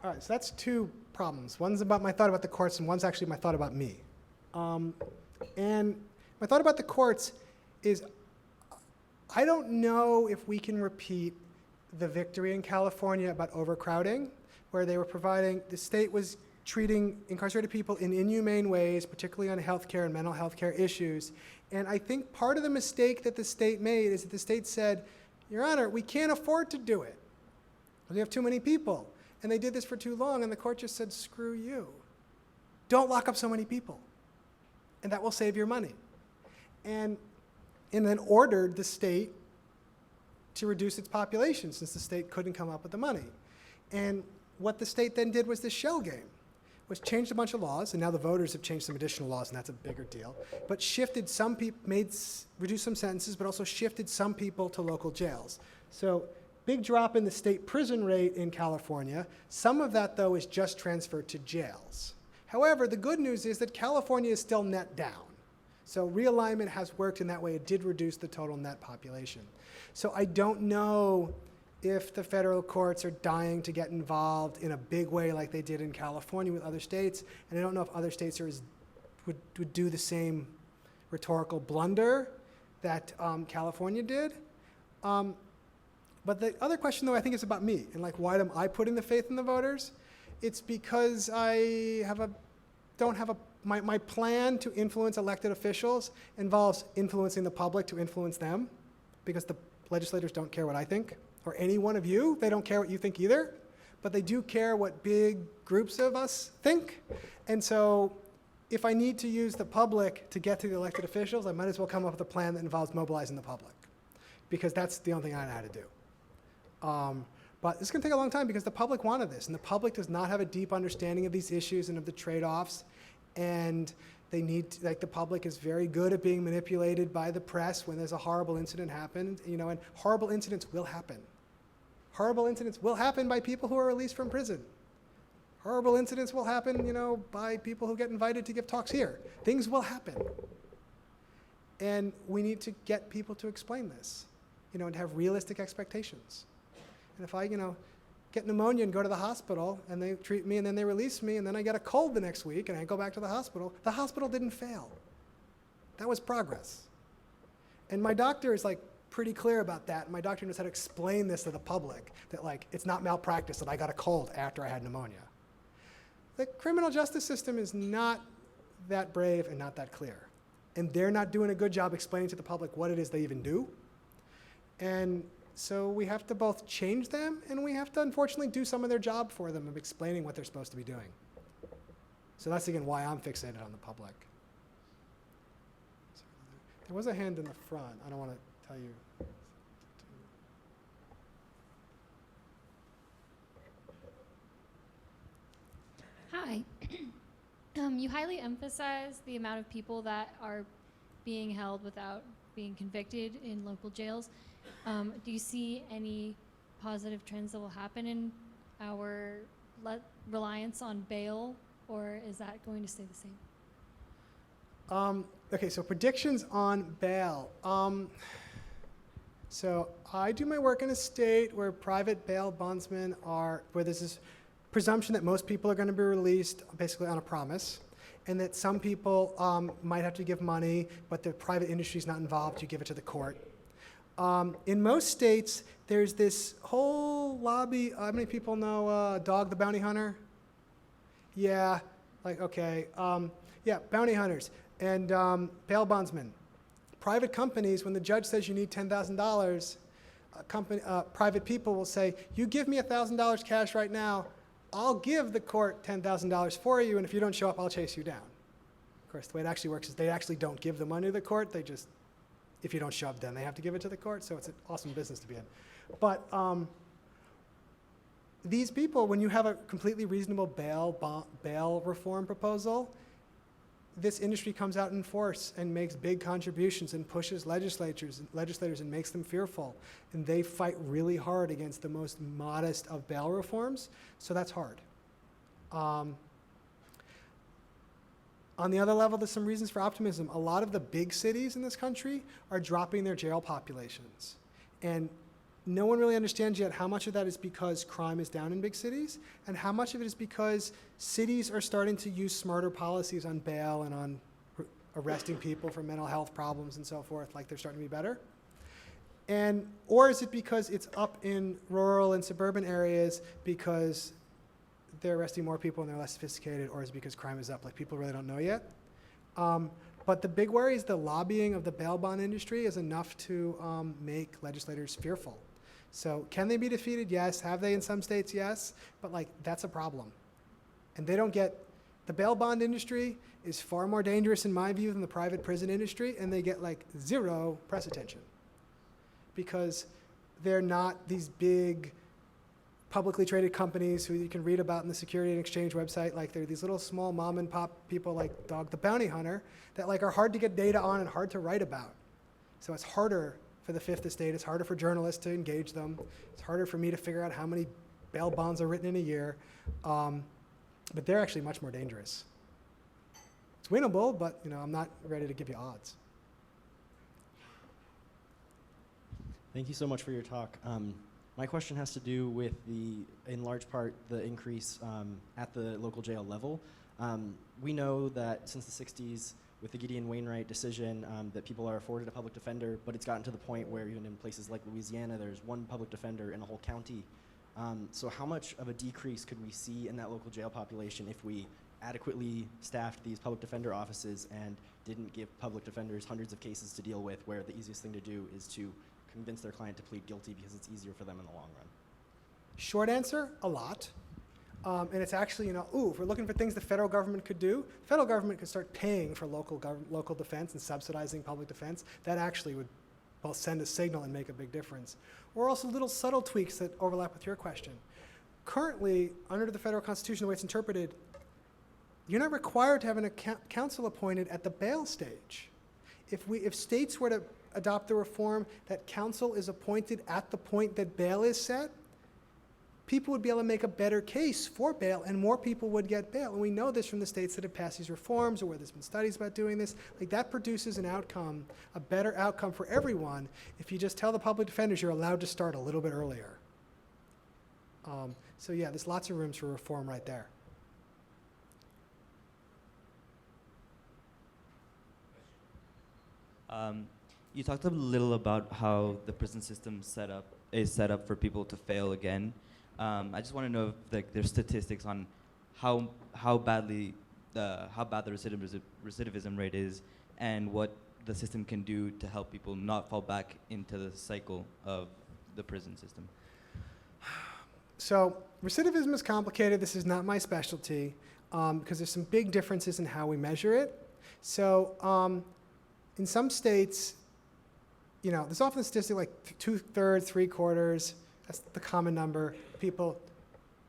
Speaker 2: All right, so that's 2 problems. One's about my thought about the courts, and one's actually my thought about me. And my thought about the courts is, I don't know if we can repeat the victory in California about overcrowding, where they were the state was treating incarcerated people in inhumane ways, particularly on healthcare and mental health care issues. And I think part of the mistake that the state made is that the state said, Your Honor, we can't afford to do it. We have too many people. And they did this for too long, and the court just said, screw you. Don't lock up so many people. And that will save your money. And then ordered the state to reduce its population since the state couldn't come up with the money. And what the state then did was this shell game, was changed a bunch of laws, and now the voters have changed some additional laws, and that's a bigger deal, but shifted some people, reduced some sentences, but also shifted some people to local jails. So big drop in the state prison rate in California. Some of that, though, is just transferred to jails. However, the good news is that California is still net down. So realignment has worked in that way. It did reduce the total net population. So I don't know if the federal courts are dying to get involved in a big way like they did in California with other states, and I don't know if other states would do the same rhetorical blunder that California did. But the other question, though, I think is about me, and like, why am I putting the faith in the voters? It's because my plan to influence elected officials involves influencing the public to influence them, because the legislators don't care what I think, or any one of you. They don't care what you think either, but they do care what big groups of us think. And so if I need to use the public to get to the elected officials, I might as well come up with a plan that involves mobilizing the public, because that's the only thing I know how to do. But it's going to take a long time because the public wanted this, and the public does not have a deep understanding of these issues and of the trade-offs, and the public is very good at being manipulated by the press when there's a horrible incident happen, and horrible incidents will happen. Horrible incidents will happen by people who are released from prison. Horrible incidents will happen, by people who get invited to give talks here. Things will happen. And we need to get people to explain this, and have realistic expectations. And if I, get pneumonia and go to the hospital, and they treat me, and then they release me, and then I get a cold the next week, and I go back to the hospital didn't fail. That was progress. And my doctor is pretty clear about that. My doctor knows how to explain this to the public, that it's not malpractice that I got a cold after I had pneumonia. The criminal justice system is not that brave and not that clear. And they're not doing a good job explaining to the public what it is they even do. And so we have to both change them, and we have to unfortunately do some of their job for them of explaining what they're supposed to be doing. So that's again why I'm fixated on the public. There was a hand in the front. I don't want to tell you.
Speaker 10: Hi. You highly emphasize the amount of people that are being held without being convicted in local jails. Do you see any positive trends that will happen in our reliance on bail, or is that going to stay the same?
Speaker 2: Okay, so predictions on bail. So I do my work in a state where private bail bondsmen where there's this presumption that most people are going to be released basically on a promise, and that some people might have to give money, but the private industry is not involved, you give it to the court. In most states, there's this whole lobby. How many people know Dog the Bounty Hunter? Yeah, okay. Yeah, bounty hunters and bail bondsmen. Private companies, when the judge says you need $10,000, private people will say, you give me $1,000 cash right now, I'll give the court $10,000 for you, and if you don't show up, I'll chase you down. Of course, the way it actually works is they actually don't give the money to the court. They just, if you don't show up, then they have to give it to the court, so it's an awesome business to be in. But these people, when you have a completely reasonable bail reform proposal, this industry comes out in force and makes big contributions and pushes legislators and makes them fearful. And they fight really hard against the most modest of bail reforms, so that's hard. On the other level, there's some reasons for optimism. A lot of the big cities in this country are dropping their jail populations. And no one really understands yet how much of that is because crime is down in big cities, and how much of it is because cities are starting to use smarter policies on bail and on arresting people for mental health problems and so forth, like they're starting to be better. Or is it because it's up in rural and suburban areas because they're arresting more people and they're less sophisticated, or is it because crime is up? Like, people really don't know yet. But the big worry is the lobbying of the bail bond industry is enough to make legislators fearful. So can they be defeated? Yes. Have they in some states? Yes. But like, that's a problem. And they don't get, the bail bond industry is far more dangerous in my view than the private prison industry, and they get like zero press attention because they're not these big publicly traded companies who you can read about in the Security and Exchange website. Like, they're these little small mom and pop people like Dog the Bounty Hunter that like are hard to get data on and hard to write about. So it's harder for the Fifth Estate, it's harder for journalists to engage them, it's harder for me to figure out how many bail bonds are written in a year, but they're actually much more dangerous. It's winnable, but I'm not ready to give you odds.
Speaker 11: Thank you so much for your talk. My question has to do with in large part, the increase at the local jail level. We know that since the 60s, with the Gideon Wainwright decision, that people are afforded a public defender, but it's gotten to the point where even in places like Louisiana, there's one public defender in a whole county. So how much of a decrease could we see in that local jail population if we adequately staffed these public defender offices and didn't give public defenders hundreds of cases to deal with, where the easiest thing to do is to convince their client to plead guilty because it's easier for them in the long run?
Speaker 2: Short answer, a lot. And it's actually, if we're looking for things the federal government could do, the federal government could start paying for local defense and subsidizing public defense. That actually would both send a signal and make a big difference. Or also little subtle tweaks that overlap with your question. Currently, under the federal constitution, the way it's interpreted, you're not required to have a counsel appointed at the bail stage. If states were to adopt the reform that counsel is appointed at the point that bail is set, people would be able to make a better case for bail and more people would get bail. And we know this from the states that have passed these reforms or where there's been studies about doing this. Like, that produces an outcome, a better outcome for everyone if you just tell the public defenders you're allowed to start a little bit earlier. So yeah, there's lots of rooms for reform right there.
Speaker 12: You talked a little about how the prison system is set up for people to fail again. I just want to know if there's statistics on how bad the recidivism rate is, and what the system can do to help people not fall back into the cycle of the prison system.
Speaker 2: So recidivism is complicated. This is not my specialty because there's some big differences in how we measure it. So in some states, there's often a statistic like 2/3, 3/4, that's the common number, people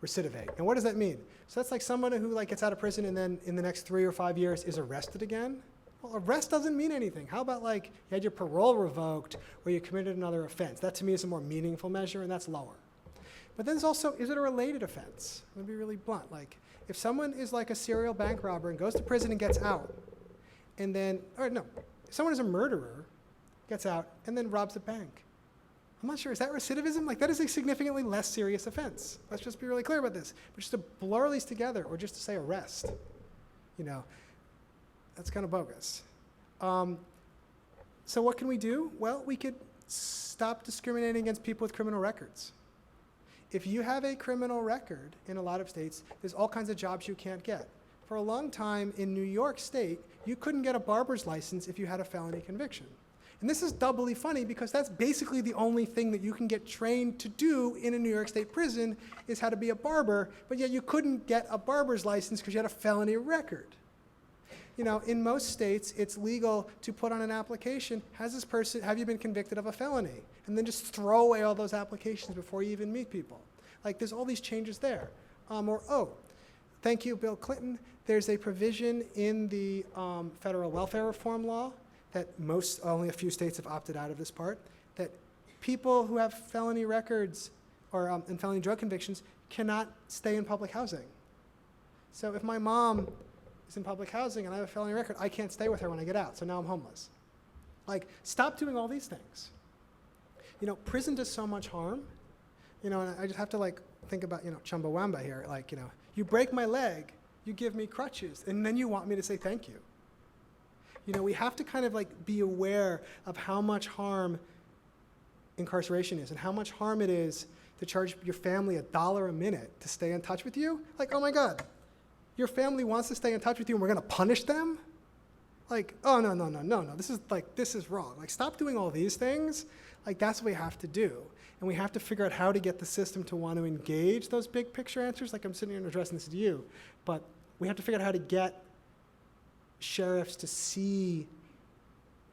Speaker 2: recidivate. And what does that mean? So that's like someone who gets out of prison and then in the next 3 or 5 years is arrested again. Well, arrest doesn't mean anything. How about you had your parole revoked or you committed another offense? That to me is a more meaningful measure, and that's lower. But then there's also, is it a related offense? I'm gonna be really blunt. If someone is like a serial bank robber and goes to prison and gets out, and then, if someone is a murderer, gets out, and then robs a bank, I'm not sure, is that recidivism? That is a significantly less serious offense. Let's just be really clear about this. But just to blur these together, or just to say arrest, that's kind of bogus. So what can we do? Well, we could stop discriminating against people with criminal records. If you have a criminal record in a lot of states, there's all kinds of jobs you can't get. For a long time in New York State, you couldn't get a barber's license if you had a felony conviction. And this is doubly funny because that's basically the only thing that you can get trained to do in a New York State prison is how to be a barber, but yet you couldn't get a barber's license because you had a felony record. In most states, it's legal to put on an application, have you been convicted of a felony? And then just throw away all those applications before you even meet people. There's all these changes there. Thank you, Bill Clinton. There's a provision in the federal welfare reform law that only a few states have opted out of this part, that people who have felony records and felony drug convictions cannot stay in public housing. So if my mom is in public housing and I have a felony record, I can't stay with her when I get out, so now I'm homeless. Stop doing all these things. Prison does so much harm, and I just have to think about, Chumbawamba here, you break my leg, you give me crutches, and then you want me to say thank you. We have to kind of be aware of how much harm incarceration is and how much harm it is to charge your family $1 a minute to stay in touch with you. Like, oh my God, your family wants to stay in touch with you and we're gonna punish them? Like, oh, no, this is wrong. Like, stop doing all these things. Like, that's what we have to do. And we have to figure out how to get the system to want to engage those big picture answers. Like, I'm sitting here and addressing this to you, but we have to figure out how to get sheriffs to see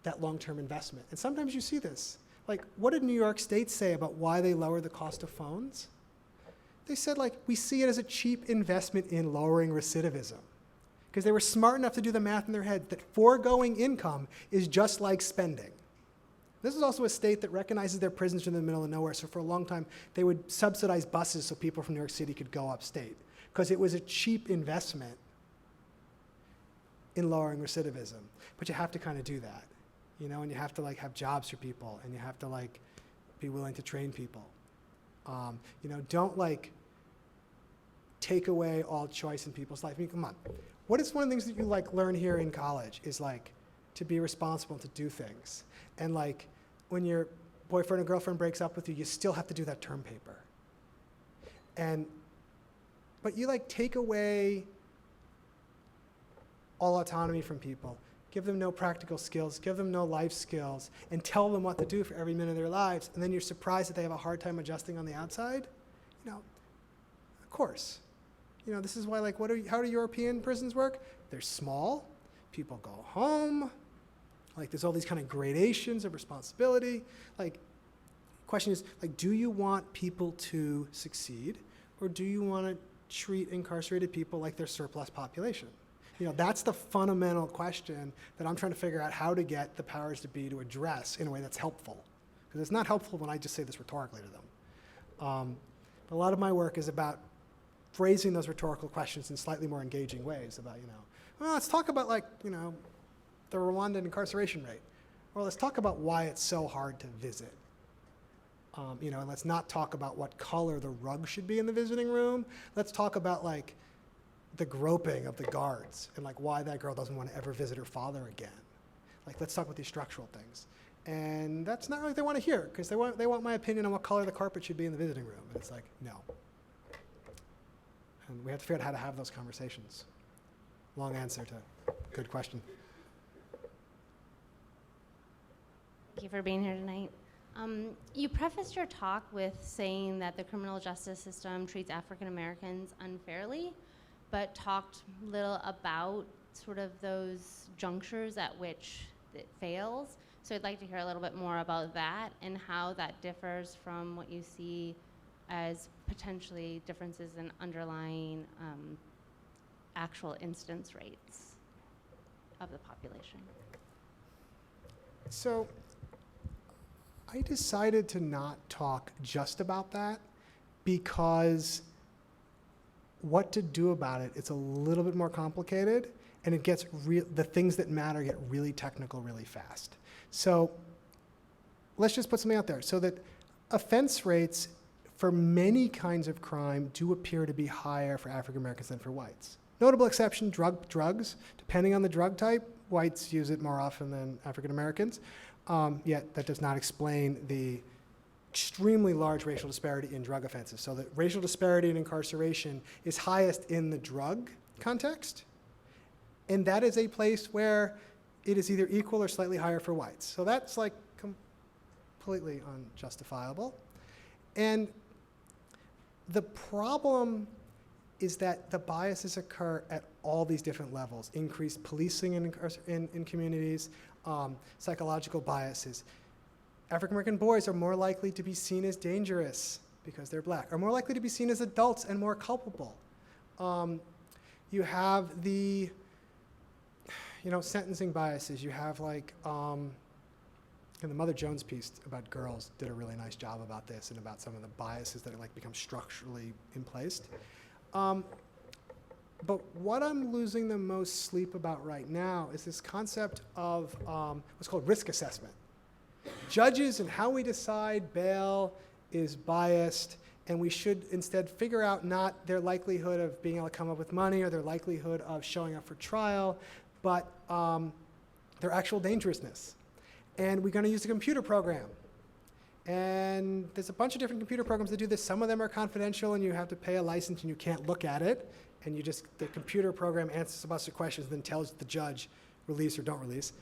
Speaker 2: that long-term investment. And sometimes you see this. Like, what did New York State say about why they lowered the cost of phones? They said, like, we see it as a cheap investment in lowering recidivism. Because they were smart enough to do the math in their head that foregoing income is just like spending. This is also a state that recognizes their prisons are in the middle of nowhere, so for a long time they would subsidize buses so people from New York City could go upstate, because it was a cheap investment in lowering recidivism. But you have to kind of do that, you know, and you have to like have jobs for people, and you have to like be willing to train people. You know, don't like take away all choice in people's life. I mean, come on. What is one of the things that you like learn here in college is like to be responsible, to do things. And like when your boyfriend or girlfriend breaks up with you, you still have to do that term paper. But you like take away all autonomy from people, give them no practical skills, give them no life skills, and tell them what to do for every minute of their lives, and then you're surprised that they have a hard time adjusting on the outside. You know, of course. You know, this is why, like, how do European prisons work? They're small, people go home, like there's all these kind of gradations of responsibility. Like, question is, like, do you want people to succeed, or do you want to treat incarcerated people like they're surplus population? You know, that's the fundamental question that I'm trying to figure out how to get the powers to be to address in a way that's helpful. Because it's not helpful when I just say this rhetorically to them. But a lot of my work is about phrasing those rhetorical questions in slightly more engaging ways about, you know, well, let's talk about, like, you know, the Rwandan incarceration rate. Or let's talk about why it's so hard to visit. You know, and let's not talk about what color the rug should be in the visiting room. Let's talk about, like, the groping of the guards and, like, why that girl doesn't want to ever visit her father again. Like, let's talk about these structural things. And that's not really what they want to hear, because they want my opinion on what color the carpet should be in the visiting room. And it's like, no. And we have to figure out how to have those conversations. Long answer to good question.
Speaker 13: Thank you for being here tonight. You prefaced your talk with saying that the criminal justice system treats African Americans unfairly, but talked little about sort of those junctures at which it fails. So I'd like to hear a little bit more about that and how that differs from what you see as potentially differences in underlying actual incidence rates of the population.
Speaker 2: So I decided to not talk just about that because what to do about it, it's a little bit more complicated, and it gets the things that matter get really technical really fast. So let's just put something out there. So that offense rates for many kinds of crime do appear to be higher for African Americans than for whites. Notable exception, drugs. Depending on the drug type, whites use it more often than African Americans. Yet that does not explain the extremely large racial disparity in drug offenses. So the racial disparity in incarceration is highest in the drug context, and that is a place where it is either equal or slightly higher for whites. So that's like completely unjustifiable. And the problem is that the biases occur at all these different levels. Increased policing in communities, psychological biases. African American boys are more likely to be seen as dangerous because they're black, are more likely to be seen as adults and more culpable. You have the, you know, sentencing biases. You have like, and the Mother Jones piece about girls did a really nice job about this and about some of the biases that like become structurally in place. But what I'm losing the most sleep about right now is this concept of what's called risk assessment. Judges and how we decide bail is biased, and we should instead figure out not their likelihood of being able to come up with money or their likelihood of showing up for trial, but their actual dangerousness. And we're going to use a computer program. And there's a bunch of different computer programs that do this. Some of them are confidential and you have to pay a license and you can't look at it. And the computer program answers a bunch of questions and then tells the judge release or don't release.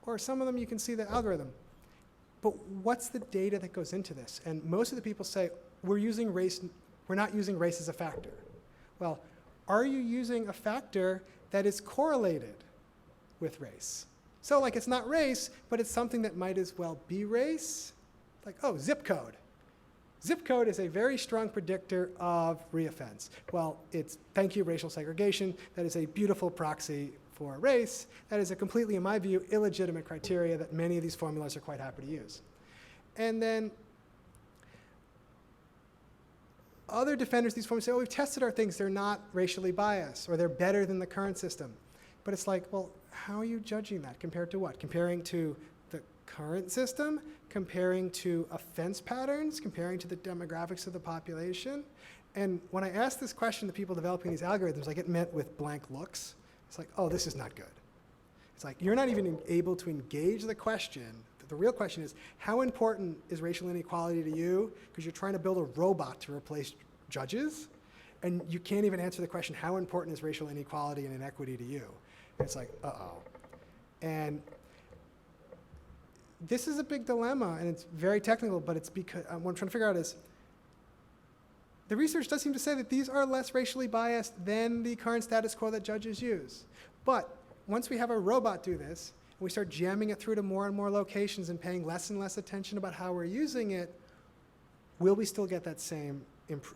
Speaker 2: Or some of them you can see the algorithm. But what's the data that goes into this? And most of the people say, we're not using race as a factor. Well, are you using a factor that is correlated with race? So like it's not race, but it's something that might as well be race. Like, oh, zip code. Zip code is a very strong predictor of reoffense. Well, thank you, racial segregation. That is a beautiful proxy for race. That is a completely, in my view, illegitimate criteria that many of these formulas are quite happy to use. And then other defenders of these formulas say, oh, we've tested our things. They're not racially biased, or they're better than the current system. But it's like, well, how are you judging that? Compared to what? Comparing to the current system? Comparing to offense patterns? Comparing to the demographics of the population? And when I ask this question to people developing these algorithms, I get met with blank looks. It's like, oh, this is not good. It's like, you're not even able to engage the question. The real question is, how important is racial inequality to you? Because you're trying to build a robot to replace judges, and you can't even answer the question, how important is racial inequality and inequity to you? And it's like, uh-oh. And this is a big dilemma, and it's very technical, but it's because what I'm trying to figure out is, the research does seem to say that these are less racially biased than the current status quo that judges use. But once we have a robot do this, and we start jamming it through to more and more locations and paying less and less attention about how we're using it, will we still get that same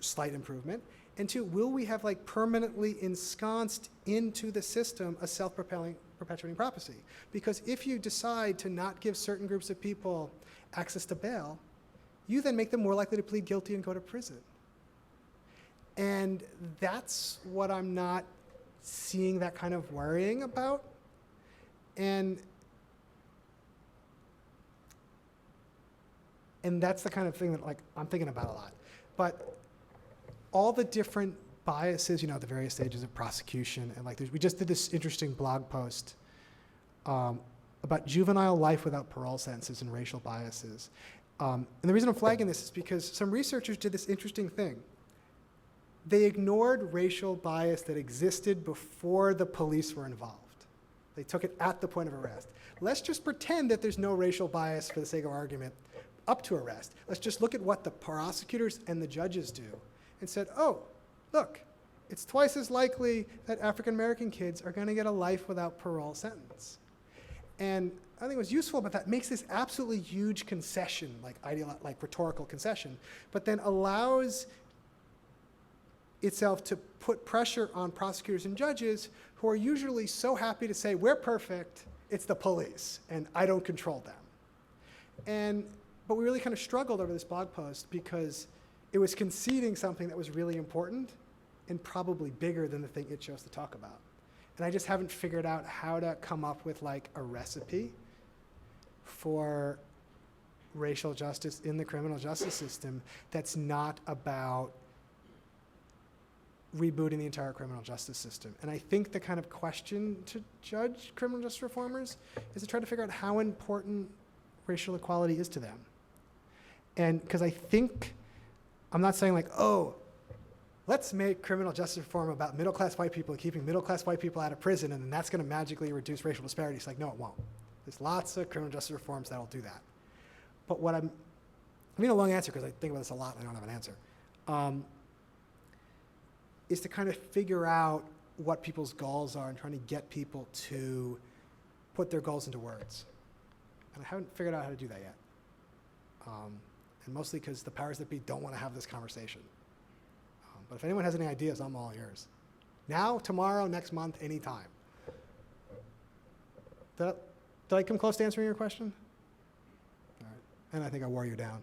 Speaker 2: slight improvement? And two, will we have like permanently ensconced into the system a self-perpetuating prophecy? Because if you decide to not give certain groups of people access to bail, you then make them more likely to plead guilty and go to prison. And that's what I'm not seeing that kind of worrying about. And that's the kind of thing that like I'm thinking about a lot. But all the different biases, the various stages of prosecution, and like we just did this interesting blog post about juvenile life without parole sentences and racial biases. And the reason I'm flagging this is because some researchers did this interesting thing. They ignored racial bias that existed before the police were involved. They took it at the point of arrest. Let's just pretend that there's no racial bias for the sake of argument up to arrest. Let's just look at what the prosecutors and the judges do and said, oh, look, it's twice as likely that African American kids are going to get a life without parole sentence. And I think it was useful, but that makes this absolutely huge concession, like rhetorical concession, but then allows itself to put pressure on prosecutors and judges who are usually so happy to say, we're perfect, it's the police, and I don't control them. But we really kind of struggled over this blog post because it was conceding something that was really important and probably bigger than the thing it chose to talk about. And I just haven't figured out how to come up with like a recipe for racial justice in the criminal justice system that's not about rebooting the entire criminal justice system. And I think the kind of question to judge criminal justice reformers is to try to figure out how important racial equality is to them. And because I think, I'm not saying like, oh, let's make criminal justice reform about middle-class white people and keeping middle-class white people out of prison, and then that's going to magically reduce racial disparities. Like, no, it won't. There's lots of criminal justice reforms that will do that. But what I'm a long answer because I think about this a lot and I don't have an answer, is to kind of figure out what people's goals are and trying to get people to put their goals into words. And I haven't figured out how to do that yet. And mostly because the powers that be don't want to have this conversation. But if anyone has any ideas, I'm all ears. Now, tomorrow, next month, anytime. Did I come close to answering your question? All right. And I think I wore you down.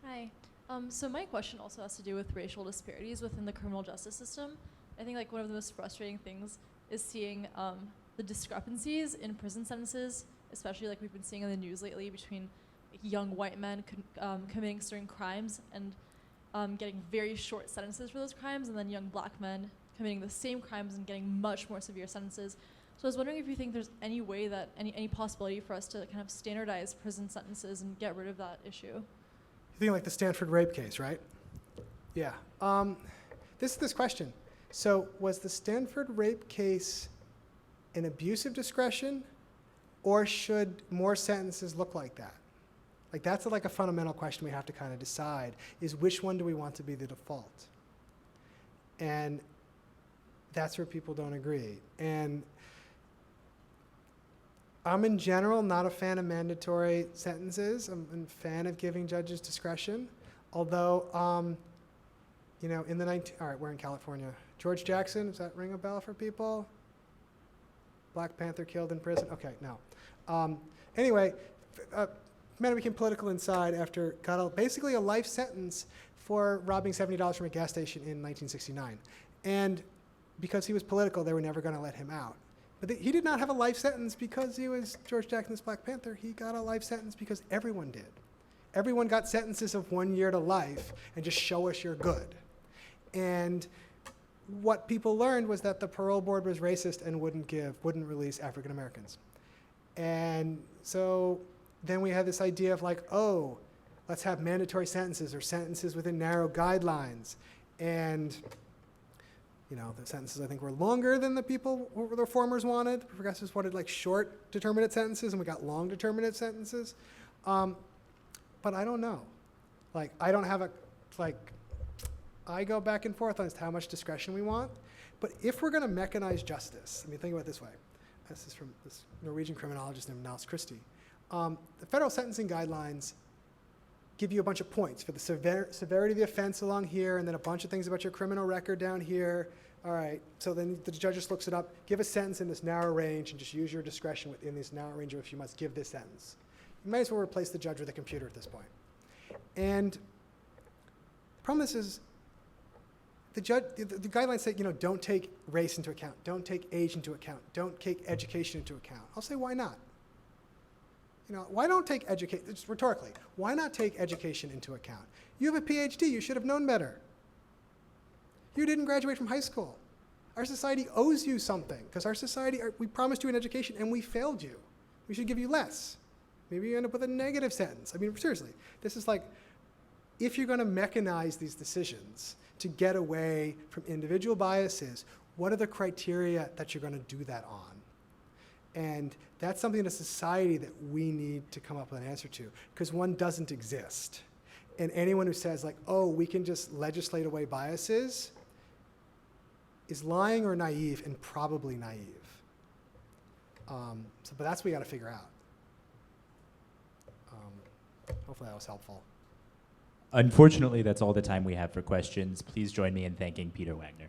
Speaker 14: Hi. So my question also has to do with racial disparities within the criminal justice system. I think like one of the most frustrating things is seeing the discrepancies in prison sentences, especially like we've been seeing in the news lately between like, young white men committing certain crimes and getting very short sentences for those crimes, and then young black men committing the same crimes and getting much more severe sentences. So I was wondering if you think there's any way that, any possibility for us to kind of standardize prison sentences and get rid of that issue.
Speaker 2: You think like the Stanford rape case, right? Yeah. This question. So was the Stanford rape case an abuse of discretion, or should more sentences look like that? Like that's like a fundamental question we have to kind of decide, is which one do we want to be the default? And that's where people don't agree. And I'm in general not a fan of mandatory sentences. I'm a fan of giving judges discretion. Although, in the all right, we're in California. George Jackson, does that ring a bell for people? Black Panther killed in prison? Okay, no. Anyway, man became political inside after got basically a life sentence for robbing $70 from a gas station in 1969. And because he was political, they were never going to let him out. But he did not have a life sentence because he was George Jackson's Black Panther. He got a life sentence because everyone did. Everyone got sentences of 1 year to life and just show us you're good. And what people learned was that the parole board was racist and wouldn't release African Americans. And so then we had this idea of like, oh, let's have mandatory sentences or sentences within narrow guidelines. And the sentences I think were longer than the reformers wanted. The progressives wanted like short determinate sentences, and we got long determinate sentences. But I don't know. Like, I don't have I go back and forth on how much discretion we want. But if we're going to mechanize justice, I mean, think about it this way. This is from this Norwegian criminologist named Niels Christie. The federal sentencing guidelines give you a bunch of points for the severity of the offense along here, and then a bunch of things about your criminal record down here. All right, so then the judge just looks it up, give a sentence in this narrow range, and just use your discretion within this narrow range of if you must give this sentence. You might as well replace the judge with a computer at this point. And the problem is the guidelines say, don't take race into account, don't take age into account, don't take education into account. I'll say, why not? Why don't take education, just rhetorically, why not take education into account? You have a PhD, you should have known better. You didn't graduate from high school. Our society owes you something, because our society, we promised you an education and we failed you. We should give you less. Maybe you end up with a negative sentence. I mean, seriously, this is like, if you're going to mechanize these decisions to get away from individual biases, what are the criteria that you're going to do that on? And that's something in a society that we need to come up with an answer to, because one doesn't exist. And anyone who says like, oh, we can just legislate away biases is lying or naive, and probably naive. But that's what we got to figure out. Hopefully that was helpful.
Speaker 1: Unfortunately, that's all the time we have for questions. Please join me in thanking Peter Wagner.